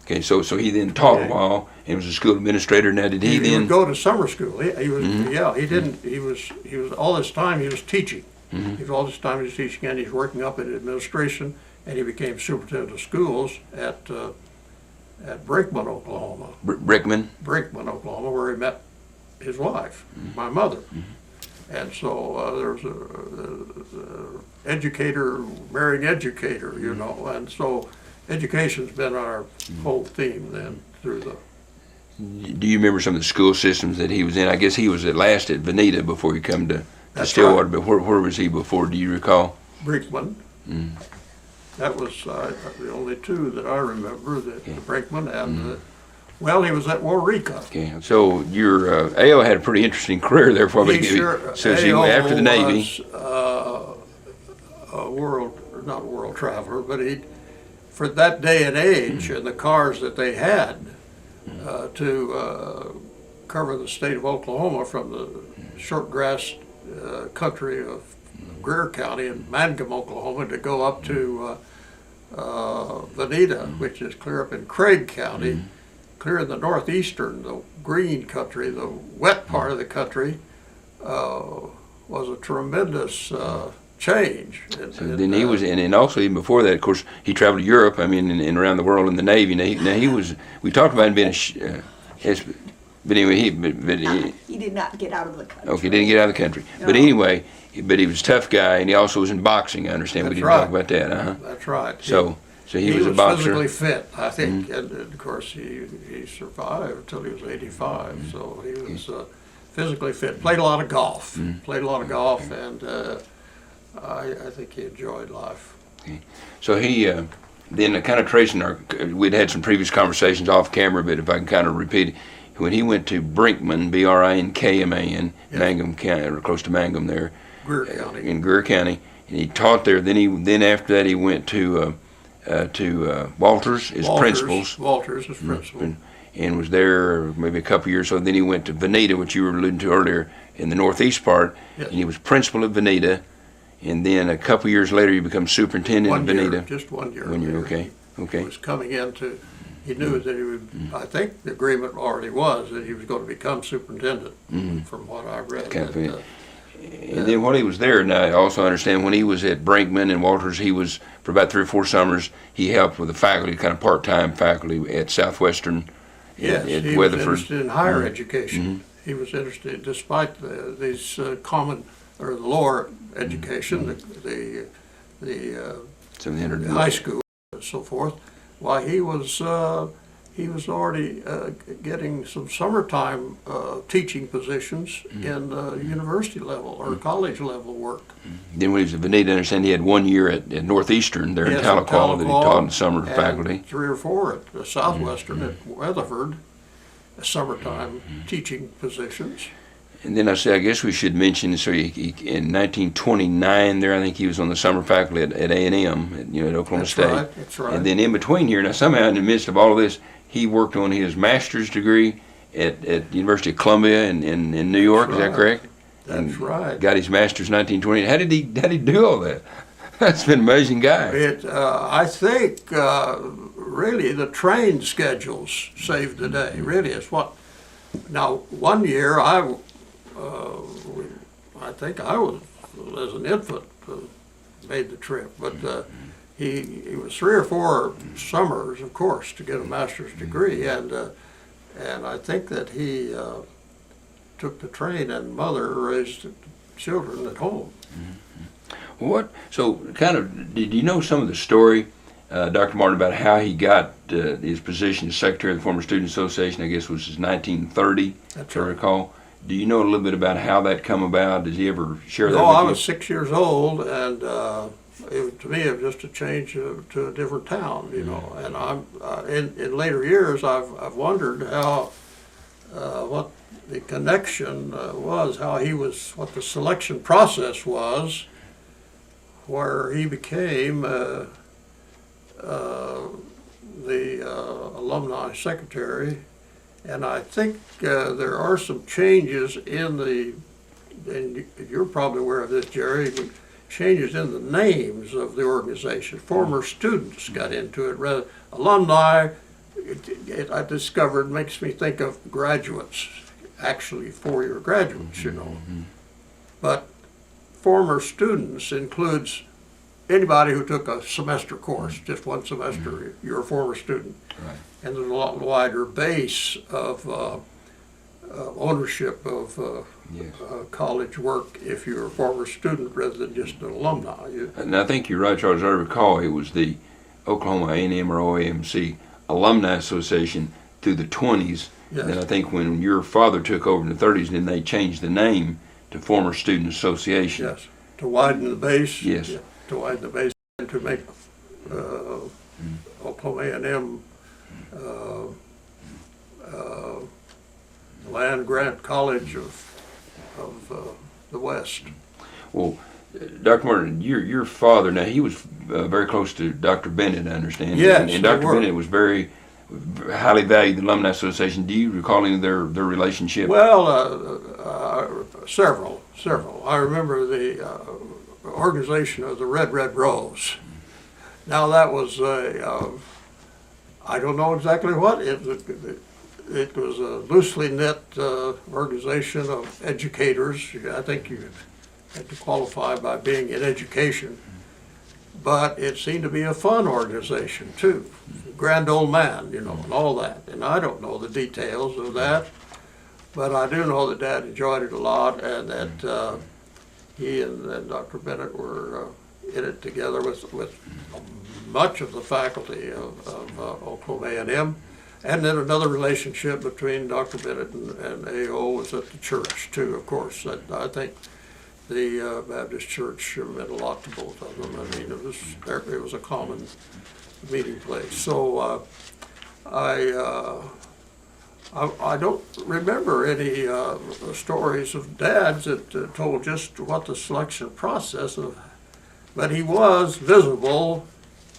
Okay. So he then taught a while and was a school administrator. Now, did he then?
He would go to summer school. He was. Yeah. He didn't. He was all this time he was teaching. He was all this time he was teaching, and he's working up in administration, and he became superintendent of schools at Brickman, Oklahoma.
Brickman,
Oklahoma, where he met his wife, my mother. And so there's a educator marrying educator, you know, and so education's been our whole theme then through the.
Do you remember some of the school systems that he was in? I guess he was at last at Veneta before he come to Stillwater,
right.
But where was he before? Do you recall?
Brickman. That was the only two that I remember, the Brickman and well, he was at Waurika.
Okay, so your A.O. had a pretty interesting career there for me. So after the Navy.
Was, not a world traveler, but for that day and age and the cars that they had to cover the state of Oklahoma from the short grass country of Greer County and Mangum, Oklahoma, to go up to Veneta, which is clear up in Craig County, clear in the northeastern, the green country, the wet part of the country, was a tremendous change.
So then he was, and also even before that, of course, he traveled to Europe. I mean, and around the world in the Navy. Now he was. We talked about him being but anyway,
he did not get out of the country.
Okay, didn't get out of the country. No. But anyway, but he was a tough guy, and he also was in boxing. I understand.
That's
we didn't
right.
talk about that.
That's right.
So he was a boxer.
Physically fit, I think, and of course he survived until he was 85. So he was physically fit. Played a lot of golf. And I think he enjoyed life.
Okay. So he then kind of tracing we'd had some previous conversations off camera, but if I can kind of repeat it, when he went to Brinkman, Brinkman, Mangum County, or close to Mangum there, in Greer County, and he taught there. Then after that he went to Walters as principals.
Walters as principal.
And was there maybe a couple years. So then he went to Veneta, which you were alluding to earlier, in the northeast part, and he was principal of Veneta. And then a couple years later, you become superintendent of Veneta.
Just 1 year.
1 year, okay.
He was coming into. He knew that he would. I think the agreement already was that he was going to become superintendent. From what I read.
And then while he was there, now I also understand when he was at Brinkman and Walters, he was for about 3 or 4 summers. He helped with the faculty, kind of part-time faculty at Southwestern.
Yes,
at
he
Weatherford.
was interested in higher education. He was interested, despite these common or the lower education, the high school and so forth. Why he was he was already getting some summertime teaching positions in university level or college level work.
Then when he was at Veneta, I understand he had 1 year at Northeastern there
Yes,
in
at
Tahlequah that he taught in summer
and
faculty.
3 or 4 at Southwestern at Weatherford, summertime teaching positions.
And then I guess we should mention, so in 1929 there, I think he was on the summer faculty at A&M, at Oklahoma
That's
State.
right, that's right.
And then in between here, now somehow in the midst of all of this, he worked on his master's degree at the University of Columbia in New York. Is that
right.
correct?
That's
And
right.
Got his master's in 1920. How did he do all that? That's been an amazing guy.
I think really the train schedules saved the day. Really, it's what. Now, 1 year I think I was as an infant made the trip, but he was 3 or 4 summers, of course, to get a master's degree, and I think that he took the train, and mother raised children at home.
So did you know some of the story, Dr. Martin, about how he got his position as secretary of the former Student Association? I guess it was 1930,
That's
if I
right.
recall. Do you know a little bit about how that come about? Did he ever share that
No,
with
I
you?
was 6 years old, and to me, it was just a change to a different town, And in later years, I've wondered how what the connection was, what the selection process was, where he became the alumni secretary. And I think there are some changes and you're probably aware of this, Jerry, changes in the names of the organization. Former students got into it. Alumni, I discovered, makes me think of graduates, actually 4-year graduates, But former students includes anybody who took a semester course, just 1 semester, you're a former student.
Right.
And there's a lot wider base of ownership of
Yes.
college work if you're a former student rather than just an alumni.
And I think you're right, Charles. As I recall, it was the Oklahoma A&M or OAMC Alumni Association through the 20s.
Yes.
And then I think when your father took over in the 30s, then they changed the name to Former Student Association.
Yes, to widen the base.
Yes.
Yeah, to widen the base and to make Oklahoma A&M land grant college of the West.
Well, Dr. Martin, your father, now he was very close to Dr. Bennett, I understand.
Yes,
and
they
Dr.
were.
Bennett was very highly valued the Alumni Association. Do you recall any of their relationship?
Well, several. I remember the organization of the Red Rose. Now that was I don't know exactly what it was a loosely knit organization of educators. I think you had to qualify by being in education, but it seemed to be a fun organization too. Grand old man, and all that. And I don't know the details of that, but I do know that Dad enjoyed it a lot, and that he and Dr. Bennett were in it together with much of the faculty of Oklahoma A&M. And then another relationship between Dr. Bennett and AO was at the church too, of course. I think the Baptist church meant a lot to both of them. I mean, it was a common meeting place. So I don't remember any stories of Dad's that told just what the selection process of, but he was visible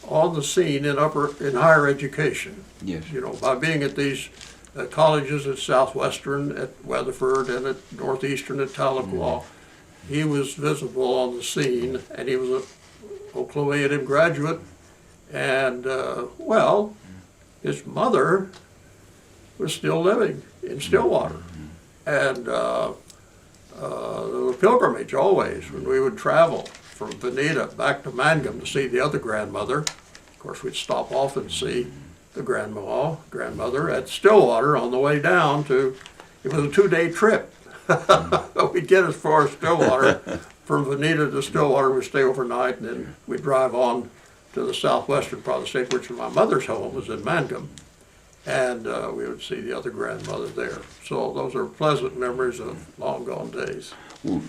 on the scene in higher education.
Yes.
By being at these colleges at Southwestern, at Weatherford, and at Northeastern at Tahlequah. He was visible on the scene, and he was an Oklahoma A&M graduate. And his mother was still living in Stillwater, and there was a pilgrimage always when we would travel from Veneta back to Mangum to see the other grandmother. Of course, we'd stop off and see the grandmother at Stillwater on the way down to, it was a 2-day trip. We'd get as far as Stillwater, from Veneta to Stillwater, we'd stay overnight, and then we'd drive on to the southwestern part of the state, which my mother's home was in Mangum. and we would see the other grandmother there. So those are pleasant memories of long gone days.
Well,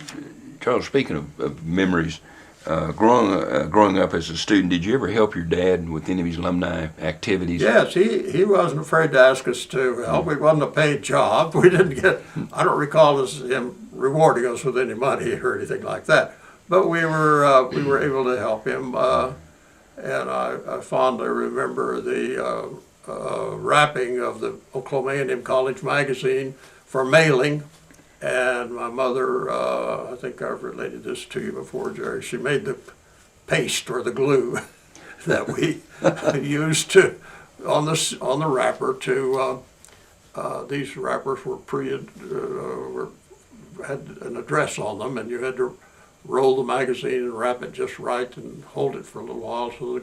Charles, speaking of memories, growing up as a student, did you ever help your dad with any of his alumni activities?
Yes, he wasn't afraid to ask us to help. It wasn't a paid job. We didn't get, I don't recall him rewarding us with any money or anything like that. But we were able to help him, and I fondly remember the wrapping of the Oklahoma A&M College magazine for mailing. And my mother, I think I've related this to you before, Jerry, she made the paste or the glue that we used to on the wrapper to these wrappers were had an address on them, and you had to roll the magazine and wrap it just right and hold it for a little while so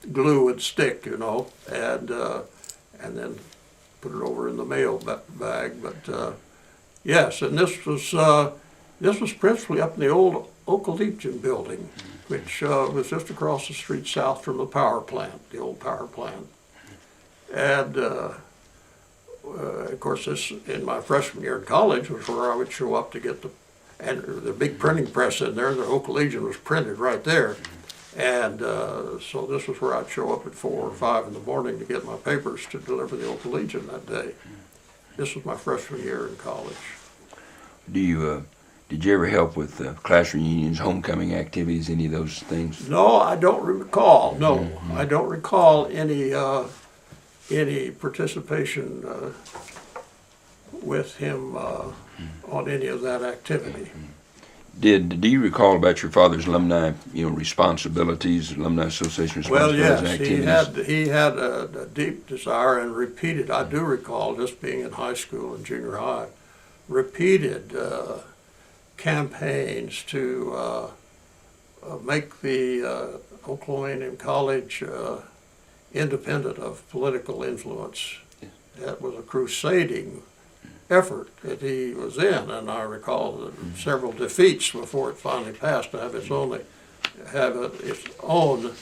the glue would stick, and then put it over in the mail bag. But yes, and this was principally up in the old OOHRP building, which was just across the street south from the power plant, the old power plant. And of course, this in my freshman year in college was where I would show up to get the big printing press in there. The Oak Legion was printed right there. And so this was where I'd show up at 4 or 5 in the morning to get my papers to deliver the Oak Legion that day. This was my freshman year in college.
Did you ever help with class reunions, homecoming activities, any of those things?
No, I don't recall. No, I don't recall any participation with him on any of that activity.
Do you recall about your father's alumni, responsibilities, Alumni Association responsibilities and activities?
Well, yes, he had a deep desire and repeated. I do recall just being in high school and junior high, repeated campaigns to make the Oklahoma A&M College independent of political influence. That was a crusading effort that he was in, and I recall several defeats before it finally passed to have its own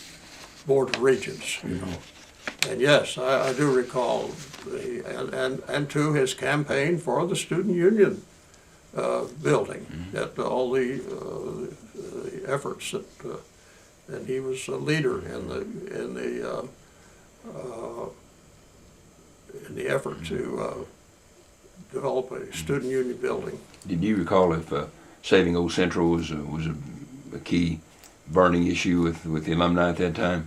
board of regents, And yes, I do recall and to his campaign for the student union building, that all the efforts that, and he was a leader in the effort to develop a student union building.
Did you recall if saving Old Central was a key burning issue with the alumni at that time?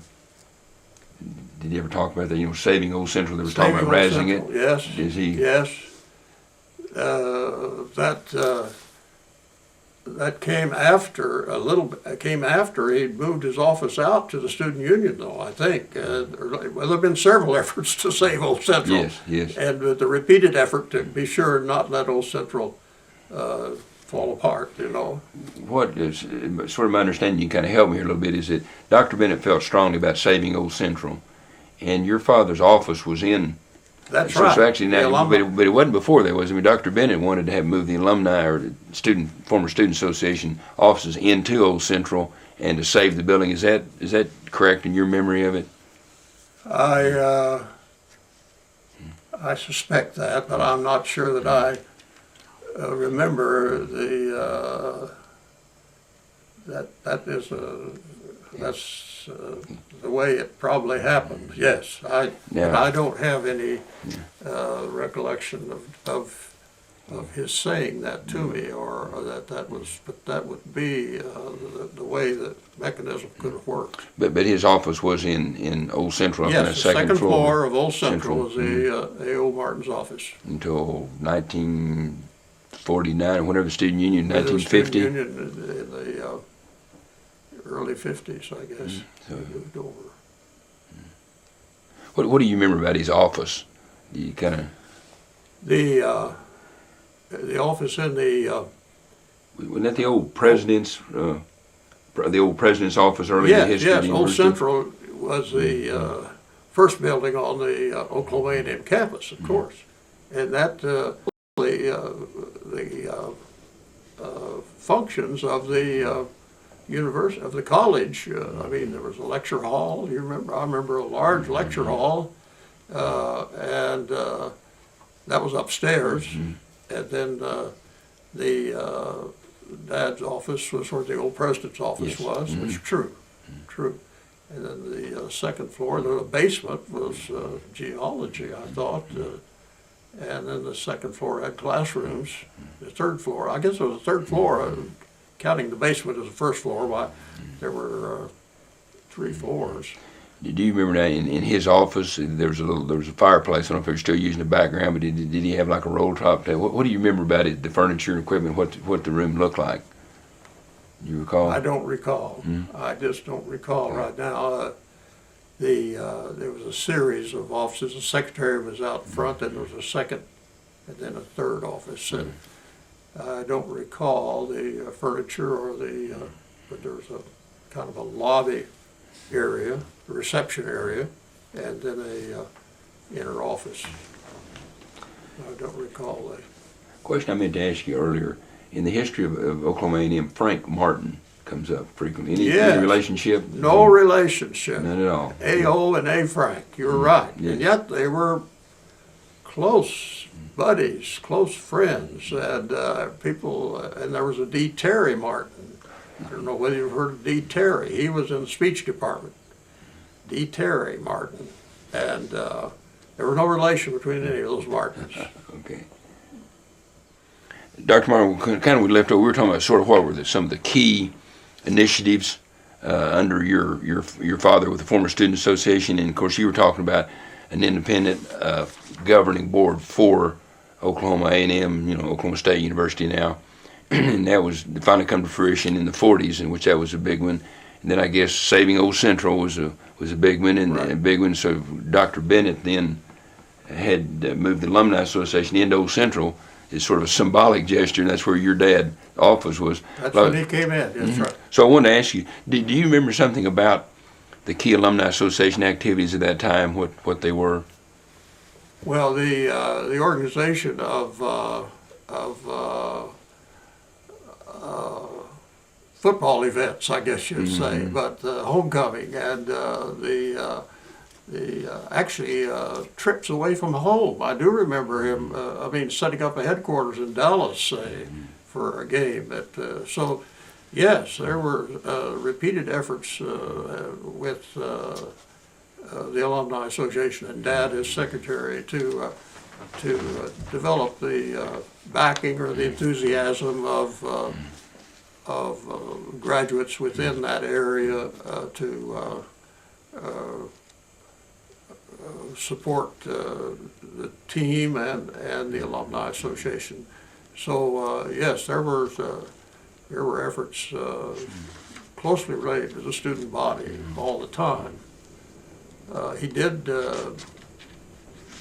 Did you ever talk about that? Saving Old Central. They were talking about razzing it.
Yes. Yes. That came after he'd moved his office out to the student union, though, I think. There have been several efforts to save Old Central.
Yes.
And the repeated effort to be sure not let Old Central fall apart,
What is sort of my understanding, you can kind of help me here a little bit, is that Dr. Bennett felt strongly about saving Old Central, and your father's office was in.
That's right.
So actually now, but it wasn't before that, was it? I mean, Dr. Bennett wanted to have moved the alumni or the former student association offices into Old Central and to save the building. Is that correct in your memory of it?
I suspect that, but I'm not sure that I remember that's the way it probably happened. Yes, but I don't have any recollection of his saying that to me, or that was. But that would be the way the mechanism could have worked.
But his office was in Old Central.
Yes,
on the second
floor of Old Central was the A.O. Martin's office
until 1949, whenever the student union, 1950.
The student union in the early 50s, I guess. So moved over.
What do you remember about his office? Do you kind of
the office in the
wasn't that the old president's office early in the history of the
Old
university?
Central was the first building on the Oklahoma A&M campus, of course, and that the functions of the university, of the college. I mean, there was a lecture hall. I remember a large lecture hall, and that was upstairs. And then the Dad's office was where the old president's office was, which is true. And then the second floor, the basement was geology, I thought. And then the second floor had classrooms. The third floor, I guess it was the third floor, counting the basement as the first floor, why there were 3 floors.
Do you remember that in his office there was a fireplace? I don't know if they're still using the background, but did he have like a roll top there? What do you remember about it? The furniture and equipment, what the room looked like? Do you recall?
I don't recall. I just don't recall right now. There was a series of offices. The secretary was out front, and there was a second, and then a third office. And I don't recall the furniture or but there was a kind of a lobby area, a reception area, and then a inner office. I don't recall that.
Question I meant to ask you earlier. In the history of Oklahoma A&M, Frank Martin comes up frequently. Any relationship?
No relationship.
None at all.
A.O. and A. Frank, you're right.
Yes.
And yet they were close buddies, close friends, and people, and there was a D. Terry Martin. I don't know whether you've heard of D. Terry. He was in the speech department. D. Terry Martin. And there was no relation between any of those Martins.
Okay. Dr. Martin, kind of we left over, we were talking about sort of what were some of the key initiatives under your father with the former Student Association, and of course you were talking about an independent governing board for Oklahoma A&M, Oklahoma State University now, and that was finally come to fruition in the 40s, in which that was a big one. And then I guess saving Old Central was a big one, and
Right.
a big one. So Dr. Bennett then had moved the Alumni Association into Old Central. It's sort of a symbolic gesture, and that's where your dad's office was.
That's when he came in, that's right.
So I wanted to ask you, do you remember something about the key Alumni Association activities at that time, what they were?
Well, the organization of football events, I guess you'd say, but homecoming and actually trips away from home. I do remember him, setting up a headquarters in Dallas for a game. So, yes, there were repeated efforts with the Alumni Association and Dad as secretary to develop the backing or the enthusiasm of graduates within that area to support the team and the Alumni Association. So yes, there were efforts closely related to the student body all the time. He did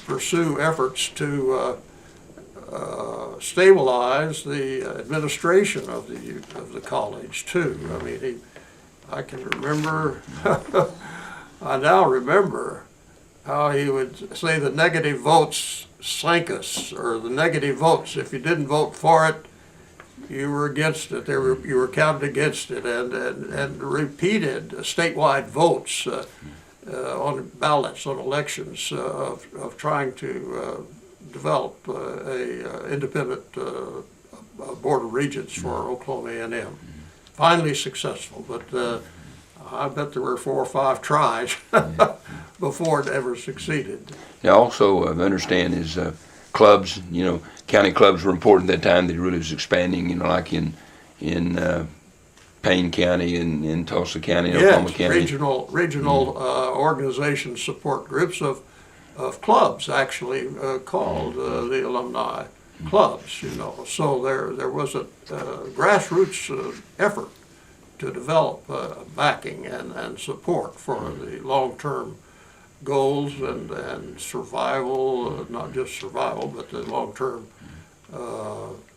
pursue efforts to stabilize the administration of the college too. I mean, I can remember. I now remember how he would say the negative votes sank us, or the negative votes. If you didn't vote for it, you were against it. You were counted against it, and repeated statewide votes on ballots on elections of trying to develop a independent board of regents for Oklahoma A&M. Finally successful, but I bet there were 4 or 5 tries before it ever succeeded.
Now, also, I understand is clubs. County clubs were important at that time. They really was expanding. Like in Payne County and in Tulsa County, Oklahoma County.
Regional organizations support groups of clubs actually called the alumni clubs. So there was a grassroots effort to develop backing and support for the long-term goals and survival, not just survival, but the long-term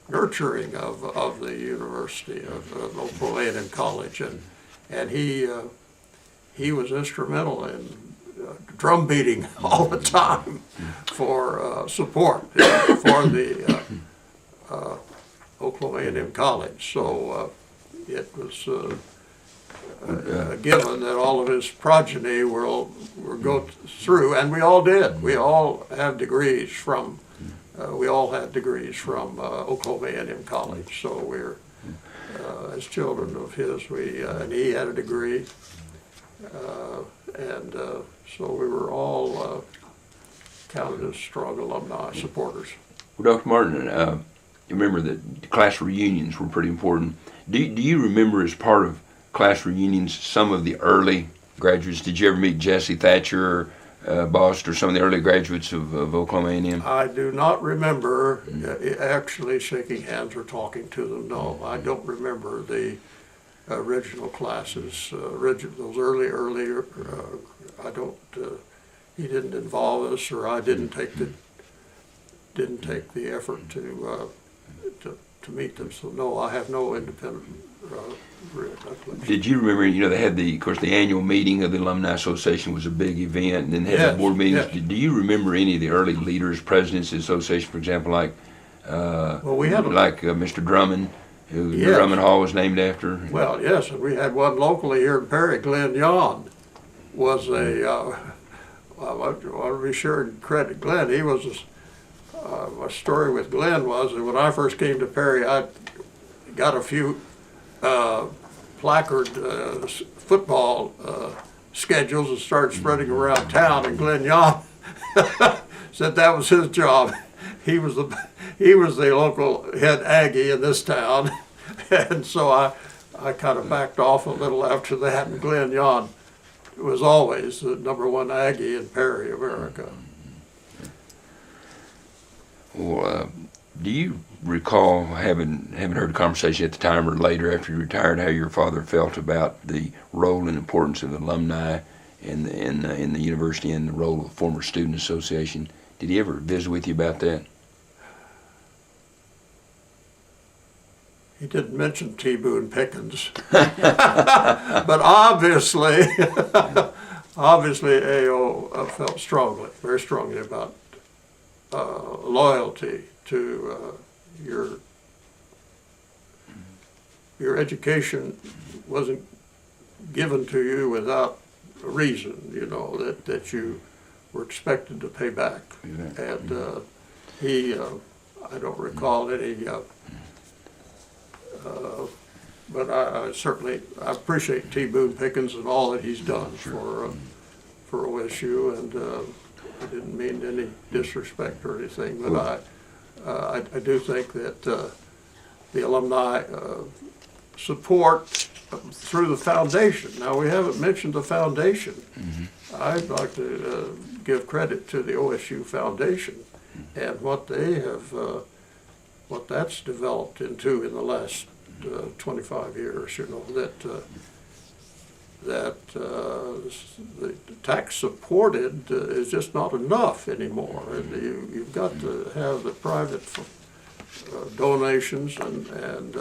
nurturing of the University of Oklahoma A&M College, and he was instrumental in drum beating all the time for support for the Oklahoma A&M College. So it was given that all of his progeny will go through, and we all did. We all have degrees from. We all had degrees from Oklahoma A&M College, so we're as children of his. And he had a degree, and so we were all counted as strong alumni supporters.
Well, Dr. Martin, you remember that class reunions were pretty important. Do you remember, as part of class reunions, some of the early graduates? Did you ever meet Jesse Thatcher, Bost, or some of the early graduates of Oklahoma A&M?
I do not remember actually shaking hands or talking to them. No, I don't remember the original classes. Those earlier. I don't. He didn't involve us, or I didn't take the effort to meet them. So no, I have no independent recollection.
Did you remember? They had of course, the annual meeting of the Alumni Association was a big event, and then they had the board meetings.
Yes.
Do you remember any of the early leaders, presidents of the association, for example, like Mr. Drummond, who Drummond Hall was named after?
Well, yes, and we had one locally here in Perry. Glenn Yon was a. I want to be sure and credit Glenn. He was. My story with Glenn was that when I first came to Perry, I got a few placard football schedules and started spreading around town, and Glenn Yon said that was his job. He was the local head Aggie in this town, and so I kind of backed off a little after that, and Glenn Yon was always the #1 Aggie in Perry, America.
Well, do you recall having heard a conversation at the time or later after you retired, how your father felt about the role and importance of alumni in the university and the role of the former student association? Did he ever visit with you about that?
He didn't mention T. Boone Pickens, but obviously A.O. Felt very strongly about loyalty to your education wasn't given to you without a reason, that you were expected to pay back. And I don't recall any, but I certainly appreciate T. Boone Pickens and all that he's done for OSU, and I didn't mean any disrespect or anything, but I do think that the alumni support through the foundation. Now, we haven't mentioned the foundation. Mm-hmm. I'd like to give credit to the OSU Foundation and what they have, what that's developed into in the last 25 years. That the tax supported is just not enough anymore, and you've got to have the private donations and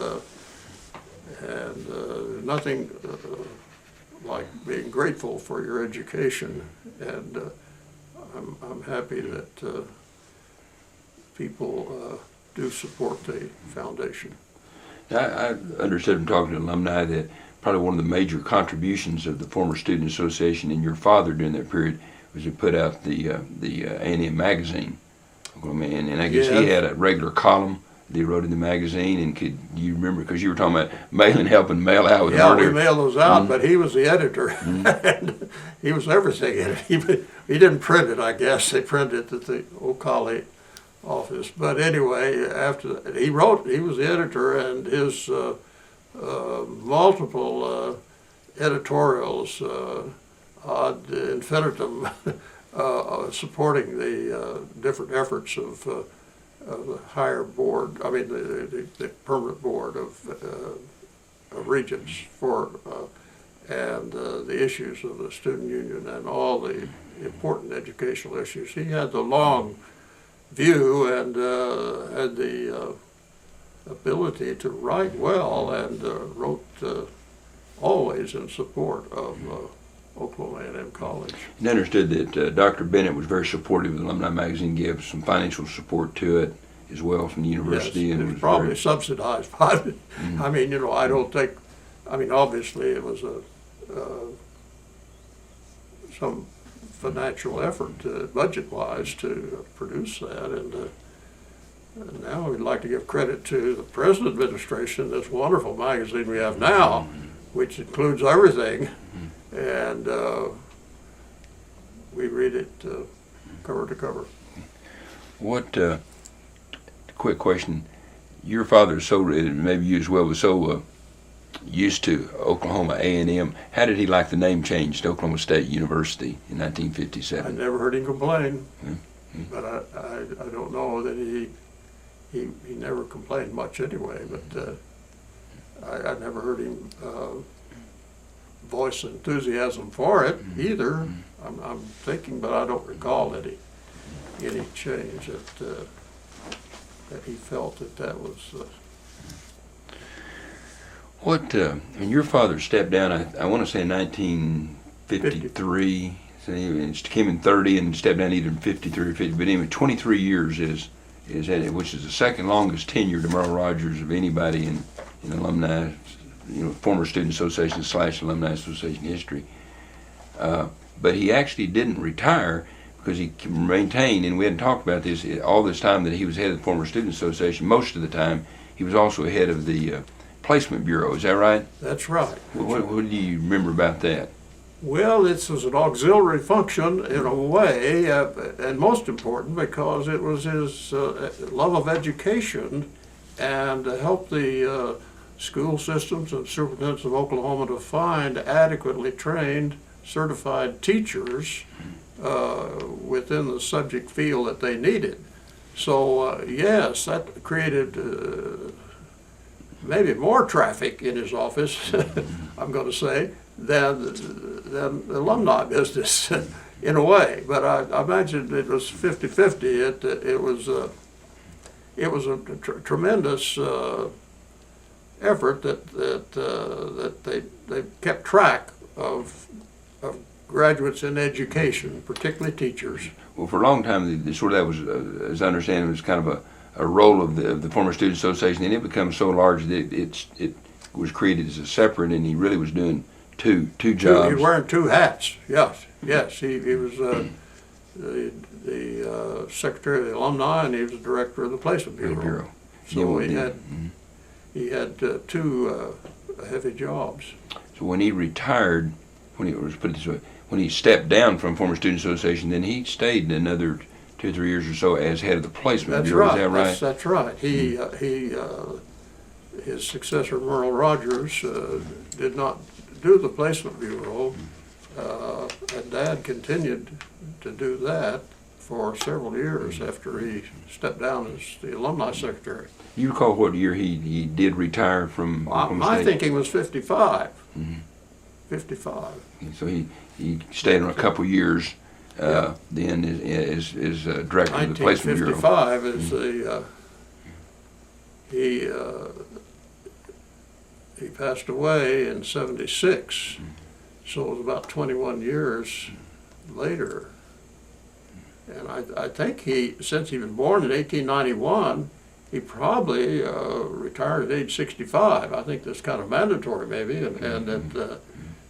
nothing like being grateful for your education, and I'm happy that people do support the foundation.
I understood from talking to alumni that probably one of the major contributions of the former student association and your father during that period was to put out the A&M magazine. And I guess he had a regular column that he wrote in the magazine. And could you remember, because you were talking about helping mail out with
we mailed those out, but he was the editor. And he was everything in it. He didn't print it, I guess. They printed it at the Ocala office. But anyway, after that, he was the editor, and his multiple editorials ad infinitum supporting the different efforts of the higher board, the permanent board of regents and the issues of the student union and all the important educational issues. He had the long view and had the ability to write well, and wrote always in support of Oklahoma A&M College.
And understood that Dr. Bennett was very supportive of the Alumni Magazine, gave some financial support to it as well from the university.
Yes,
and
it was probably subsidized by it. Mm-hmm. I don't think I mean, obviously it was some financial effort, budget-wise, to produce that, and now we'd like to give credit to the present administration, this wonderful magazine we have now, which includes everything, and we read it cover to cover.
What, quick question, your father, so maybe you as well, was so used to Oklahoma A&M. How did he like the name change to Oklahoma State University in 1957?
I never heard him complain, but I don't know that he never complained much anyway, but I never heard him voice enthusiasm for it either. I'm thinking, but I don't recall any change that he felt that was.
What, when your father stepped down, I want to say in 1953, so he came in 30 and stepped down either in 53 or 50, but anyway, 23 years which is the second longest tenure to Merle Rogers of anybody in alumni, former student association / alumni association history. But he actually didn't retire because he maintained, and we hadn't talked about this, all this time that he was head of the former student association, most of the time he was also head of the placement bureau. Is that right?
That's right.
What do you remember about that?
Well, this was an auxiliary function in a way, and most important because it was his love of education and to help the school systems and superintendents of Oklahoma to find adequately trained, certified teachers within the subject field that they needed. So yes, that created maybe more traffic in his office, I'm going to say, than the alumni business in a way. But I imagine it was 50-50. It was a tremendous effort that they kept track of graduates in education, particularly teachers.
Well, for a long time, that was, as I understand it, was kind of a role of the former student association, and it became so large that it was created as a separate, and he really was doing two jobs.
He was wearing two hats. Yes. He was the secretary of the alumni, and he was the director of the placement bureau. So he had two heavy jobs.
So when he retired, when he stepped down from former student association, then he stayed another 2 or 3 years or so as head of the placement bureau. Is that right?
That's right. His successor, Merle Rogers, did not do the placement bureau, and Dad continued to do that for several years after he stepped down as the alumni secretary.
You recall what year he did retire from?
My thinking was 55. 55.
So he stayed on a couple years. Then is director of the placement bureau.
1955 is he passed away in 76, so it was about 21 years later. And I think since he was born in 1891, he probably retired at age 65. I think that's kind of mandatory maybe, and that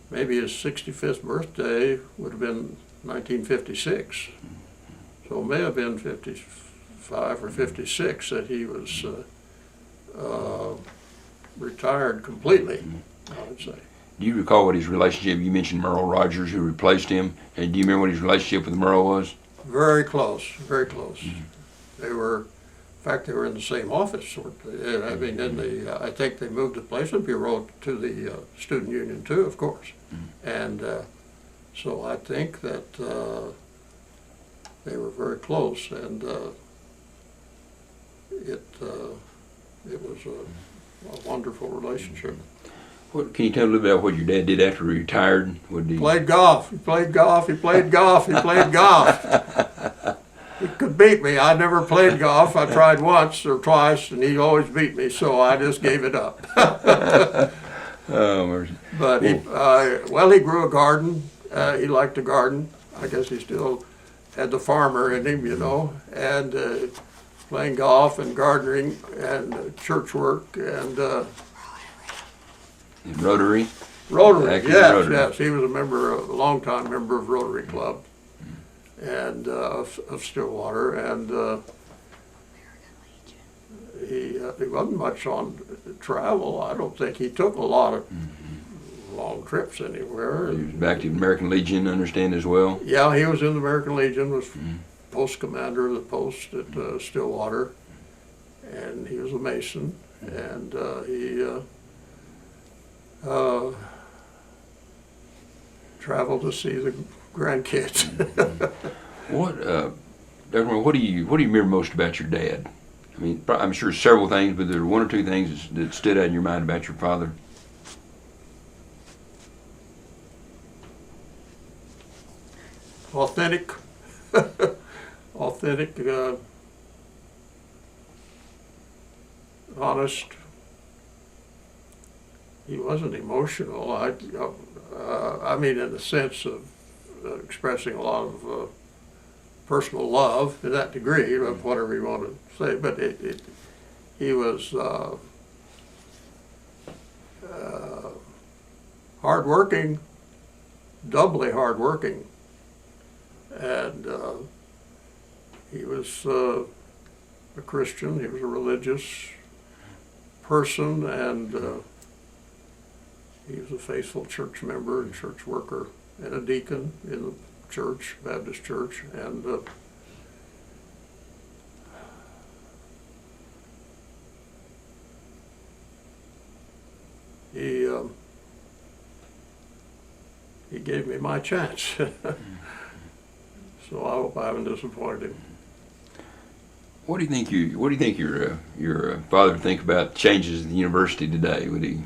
maybe his 65th birthday would have been 1956. So it may have been 55 or 56 that he was retired completely, I would say.
Do you recall what his relationship, you mentioned Merle Rogers who replaced him, and do you remember what his relationship with Merle was?
Very close, very close. They were, in fact, they were in the same office. I mean, I think they moved the placement bureau to the student union too, of course. And so I think that they were very close, and it was a wonderful relationship.
What, can you tell a little bit about what your dad did after he retired?
Played golf. He played golf. He played golf. He played golf. He could beat me. I never played golf. I tried once or twice, and he always beat me, so I just gave it up.
Oh, mercy.
But he grew a garden. He liked to garden. I guess he still had the farmer in him, and playing golf and gardening and church work and
Rotary?
Rotary,
Active
yes,
Rotary.
yes. He was a longtime member of Rotary Club and of Stillwater, and he wasn't much on travel. I don't think he took a lot of long trips anywhere.
He was back to the American Legion, I understand, as well.
Yeah, he was in the American Legion, was post commander of the post at Stillwater, and he was a Mason, and he traveled to see the grandkids.
What, Dr. Moore, what do you remember most about your dad? I mean, I'm sure several things, but there are one or two things that stood out in your mind about your father.
Authentic, authentic, honest. He wasn't emotional. I mean, in the sense of expressing a lot of personal love to that degree, of whatever you want to say. But he was hardworking, doubly hardworking. And he was a Christian, he was a religious person, and he was a faithful church member and church worker and a deacon in the church, Baptist church, and he gave me my chance. So I hope I haven't disappointed him.
What do you think your father would think about changes in the university today? Would he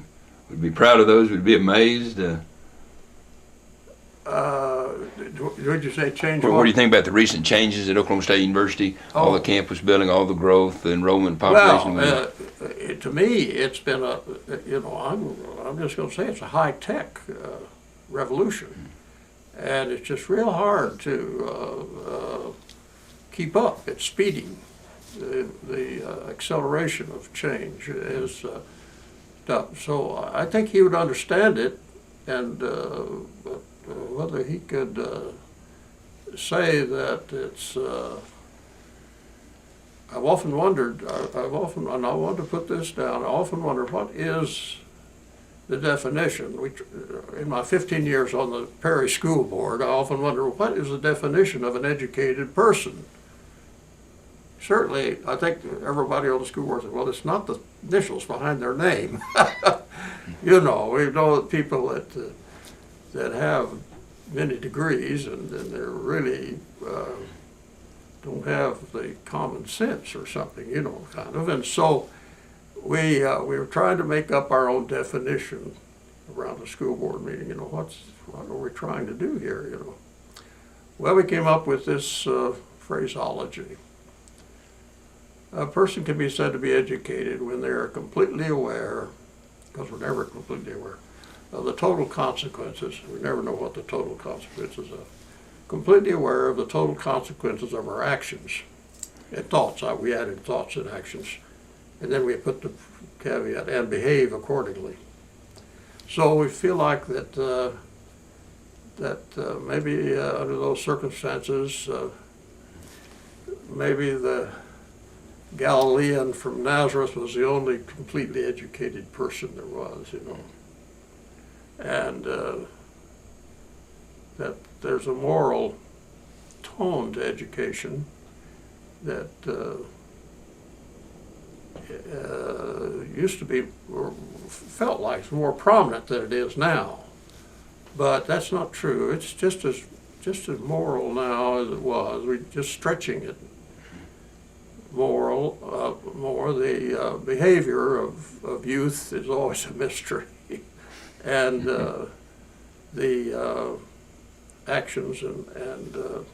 be proud of those? Would he be amazed?
Would you say change
What do you think about the recent changes at Oklahoma State University? All the campus building, all the growth, the enrollment, population.
Well, to me, it's been I'm just going to say it's a high-tech revolution. And it's just real hard to keep up. It's speeding. The acceleration of change is tough. So I think he would understand it, and whether he could say that it's. I've often wondered. And I want to put this down. I often wonder what is the definition. In my 15 years on the Perry School Board, I often wonder what is the definition of an educated person. Certainly, I think everybody on the school board says, well, it's not the initials behind their name. We know that people that have many degrees and they're really don't have the common sense or something, kind of. And so we were trying to make up our own definition around the school board meeting. What are we trying to do here? Well, we came up with this phraseology. A person can be said to be educated when they are completely aware, because we're never completely aware, of the total consequences. We never know what the total consequences are. Completely aware of the total consequences of our actions and thoughts. We added thoughts and actions. And then we put the caveat, and behave accordingly. So we feel like that maybe under those circumstances, maybe the Galilean from Nazareth was the only completely educated person there was, And that there's a moral tone to education that used to be, or felt like, more prominent than it is now. But that's not true. It's just as moral now as it was. We're just stretching it more. The behavior of youth is always a mystery, and the actions and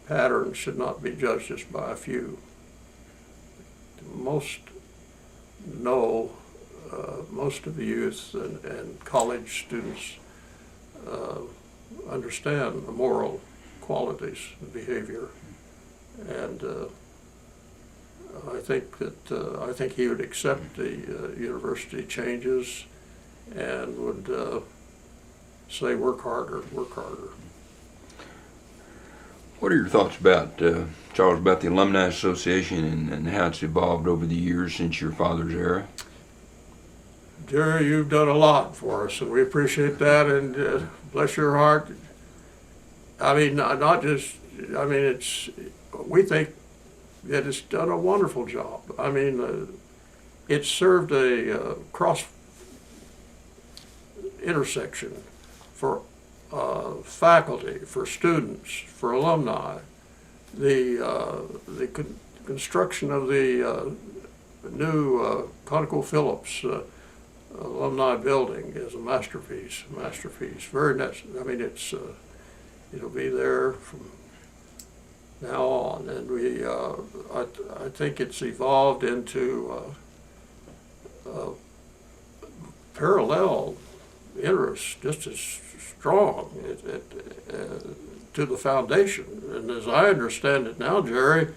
patterns should not be judged just by a few. Most of the youth and college students understand the moral qualities and behavior, and I think he would accept the university changes and would say, work harder, work harder.
What are your thoughts about, Charles, about the Alumni Association and how it's evolved over the years since your father's era?
Jerry, you've done a lot for us, and we appreciate that, and bless your heart. I mean, not just, I mean, we think that it's done a wonderful job. I mean, it served a cross intersection for faculty, for students, for alumni. The construction of the new ConocoPhillips alumni building is a masterpiece. Very nice. I mean, it'll be there from now on, and I think it's evolved into parallel interests just as strong to the foundation. And as I understand it now, Jerry,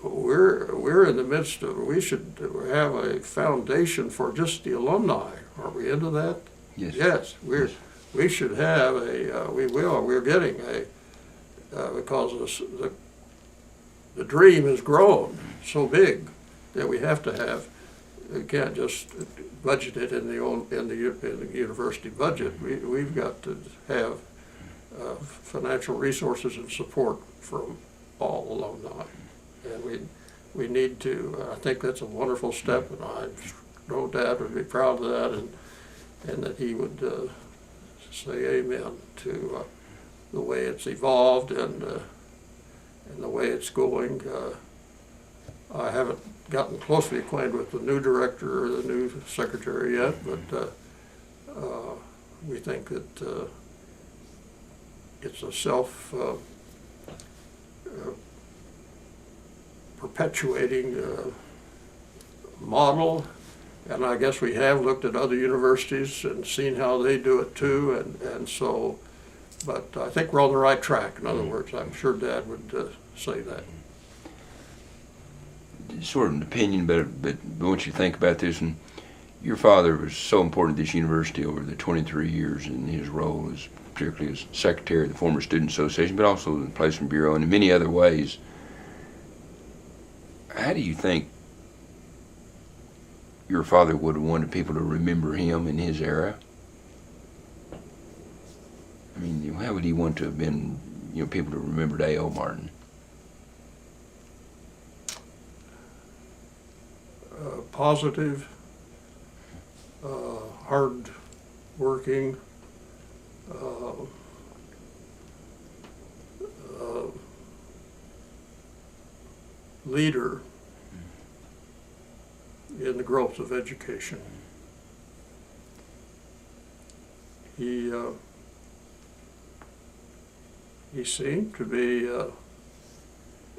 we're in the midst of, we should have a foundation for just the alumni. Are we into that?
Yes.
Yes, we should have we're getting because the dream has grown so big that we have to have, we can't just budget it in the university budget. We've got to have financial resources and support from all alumni. And we need to, I think that's a wonderful step, and I know Dad would be proud of that, and that he would say amen to the way it's evolved and the way it's going. I haven't gotten closely acquainted with the new director or the new secretary yet, but we think that it's a perpetuating model, and I guess we have looked at other universities and seen how they do it too, and so, but I think we're on the right track. In other words, I'm sure Dad would say that.
Sort of an opinion, but once you think about this, and your father was so important to this university over the 23 years in his role as, particularly as secretary of the former Student Association, but also the Placement Bureau and in many other ways. How do you think your father would have wanted people to remember him in his era? I mean, how would he want to have been, people to remember A.O. Martin?
Positive, hard working, leader in the growth of education. He seemed to be,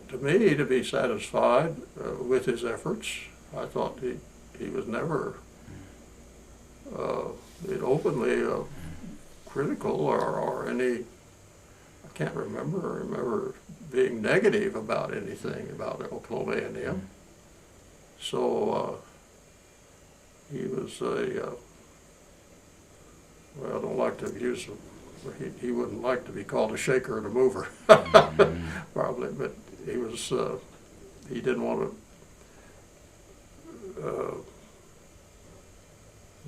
to me, to be satisfied with his efforts. I thought he was never openly critical or any, I can't remember being negative about anything about Oklahoma A&M. So he was a, well, I don't like to use him. He wouldn't like to be called a shaker and a mover, probably, but he was, he didn't want to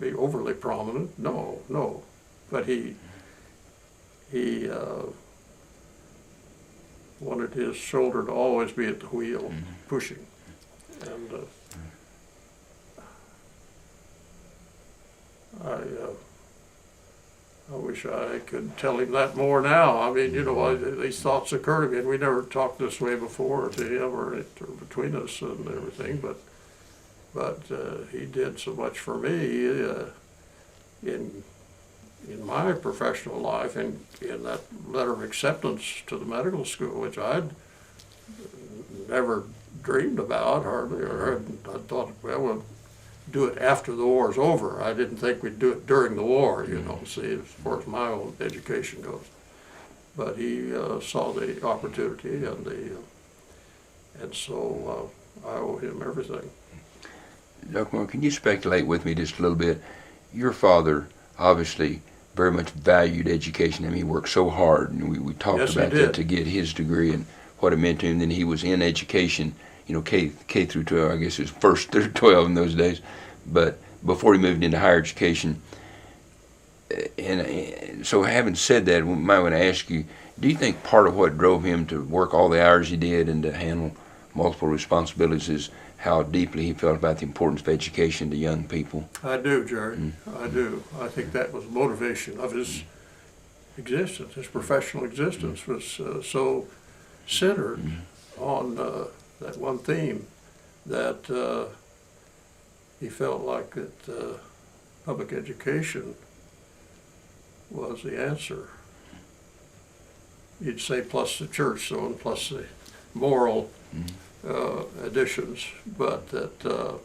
be overly prominent. No, but he wanted his shoulder to always be at the wheel, pushing, and I wish I could tell him that more now. I mean, these thoughts occur to me, and we never talked this way before to him or between us and everything, but he did so much for me in my professional life, in that letter of acceptance to the medical school, which I'd never dreamed about hardly, or I thought, well, we'll do it after the war's over. I didn't think we'd do it during the war, see, as far as my own education goes. But he saw the opportunity and so I owe him everything.
Dr. Moore, can you speculate with me just a little bit? Your father obviously very much valued education. I mean, he worked so hard, and we talked
Yes, he
about
did.
that to get his degree and what it meant to him. Then he was in education, you know, K through 12. I guess it was first through 12 in those days, but before he moved into higher education. And so, having said that, we might want to ask you: do you think part of what drove him to work all the hours he did and to handle multiple responsibilities is how deeply he felt about the importance of education to young people?
I do, Jerry. I do. I think that was motivation of his existence. His professional existence was so centered on that one theme that he felt like that public education was the answer. You'd say plus the church, so and plus the moral additions, but that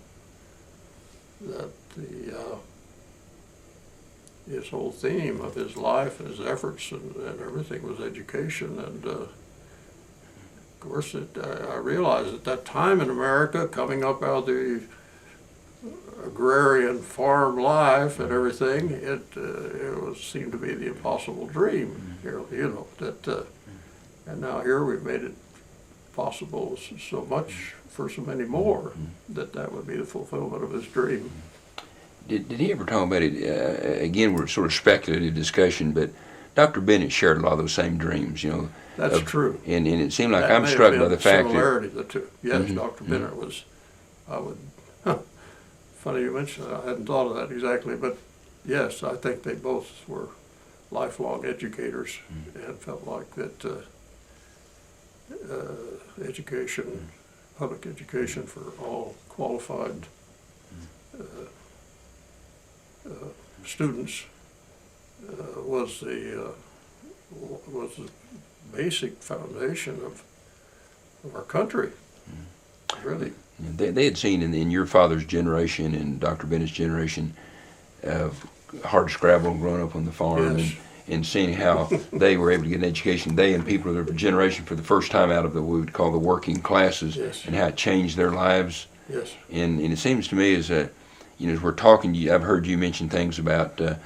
his whole theme of his life, his efforts, and everything was education. And of course, I realized at that time in America, coming up out of the agrarian farm life and everything, it seemed to be the impossible dream. You know that, and now here we've made it possible so much for so many more that would be the fulfillment of his dream.
Did he ever talk about it? Again, we're sort of speculative discussion, but Dr. Bennett shared a lot of those same dreams, you know.
That's true.
And it seemed like
That
I'm
may have
struck
been
by the fact that
similarity of the two. Yes, Dr. Bennett was. I would. Funny you mention that. I hadn't thought of that exactly, but yes, I think they both were lifelong educators and felt like that education, public education for all qualified students was the basic foundation of our country. Really.
they had seen in your father's generation and Dr. Bennett's generation hard scrabble growing up on the farm,
Yes.
and seeing how they were able to get an education, they and people of their generation for the first time out of the, what we would call the working classes,
Yes.
and how it changed their lives.
Yes.
And it seems to me as as we're talking, I've heard you mention things about the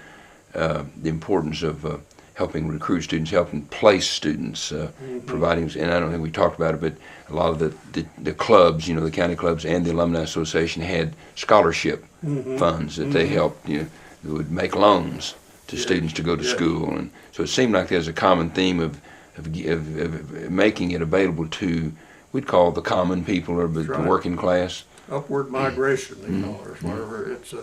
importance of helping recruit students, helping place students, providing, and I don't think we talked about it, but a lot of the clubs, the county clubs and the Alumni Association had scholarship funds that they helped, they would make loans to students to go to school. And so it seemed like there's a common theme of making it available to, we'd call the common people or the working class.
Upward migration, or whatever. It's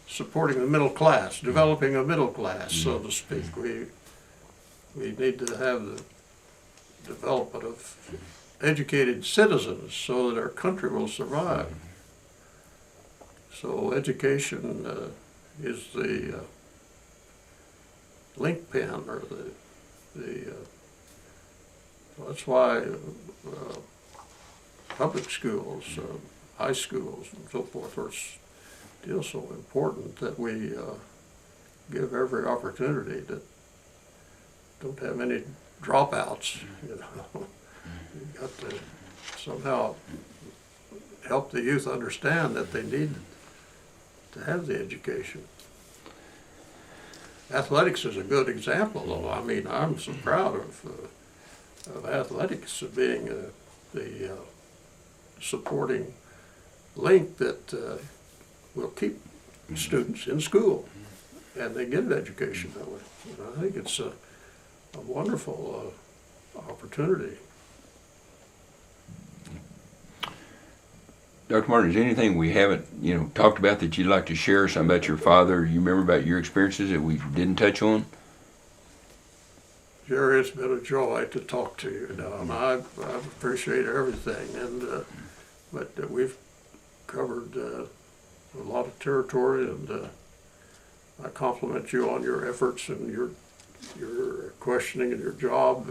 supporting the middle class, developing a middle class, so to speak. We need to have the development of educated citizens so that our country will survive. So education is the linchpin, or that's why public schools, high schools, and so forth are still so important that we give every opportunity to don't have any dropouts. You've got to somehow help the youth understand that they need to have the education. Athletics is a good example, though. I mean, I'm so proud of athletics being the supporting link that will keep students in school, and they get an education that way. I think it's a wonderful opportunity.
Dr. Martin, is there anything we haven't, talked about that you'd like to share? Something about your father, you remember about your experiences that we didn't touch on?
Jerry, it's been a joy to talk to you now, and I appreciate everything. And but we've covered a lot of territory, and I compliment you on your efforts and your questioning and your job.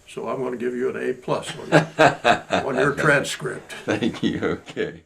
So I'm going to give you an A+ on your transcript.
Thank you. Okay.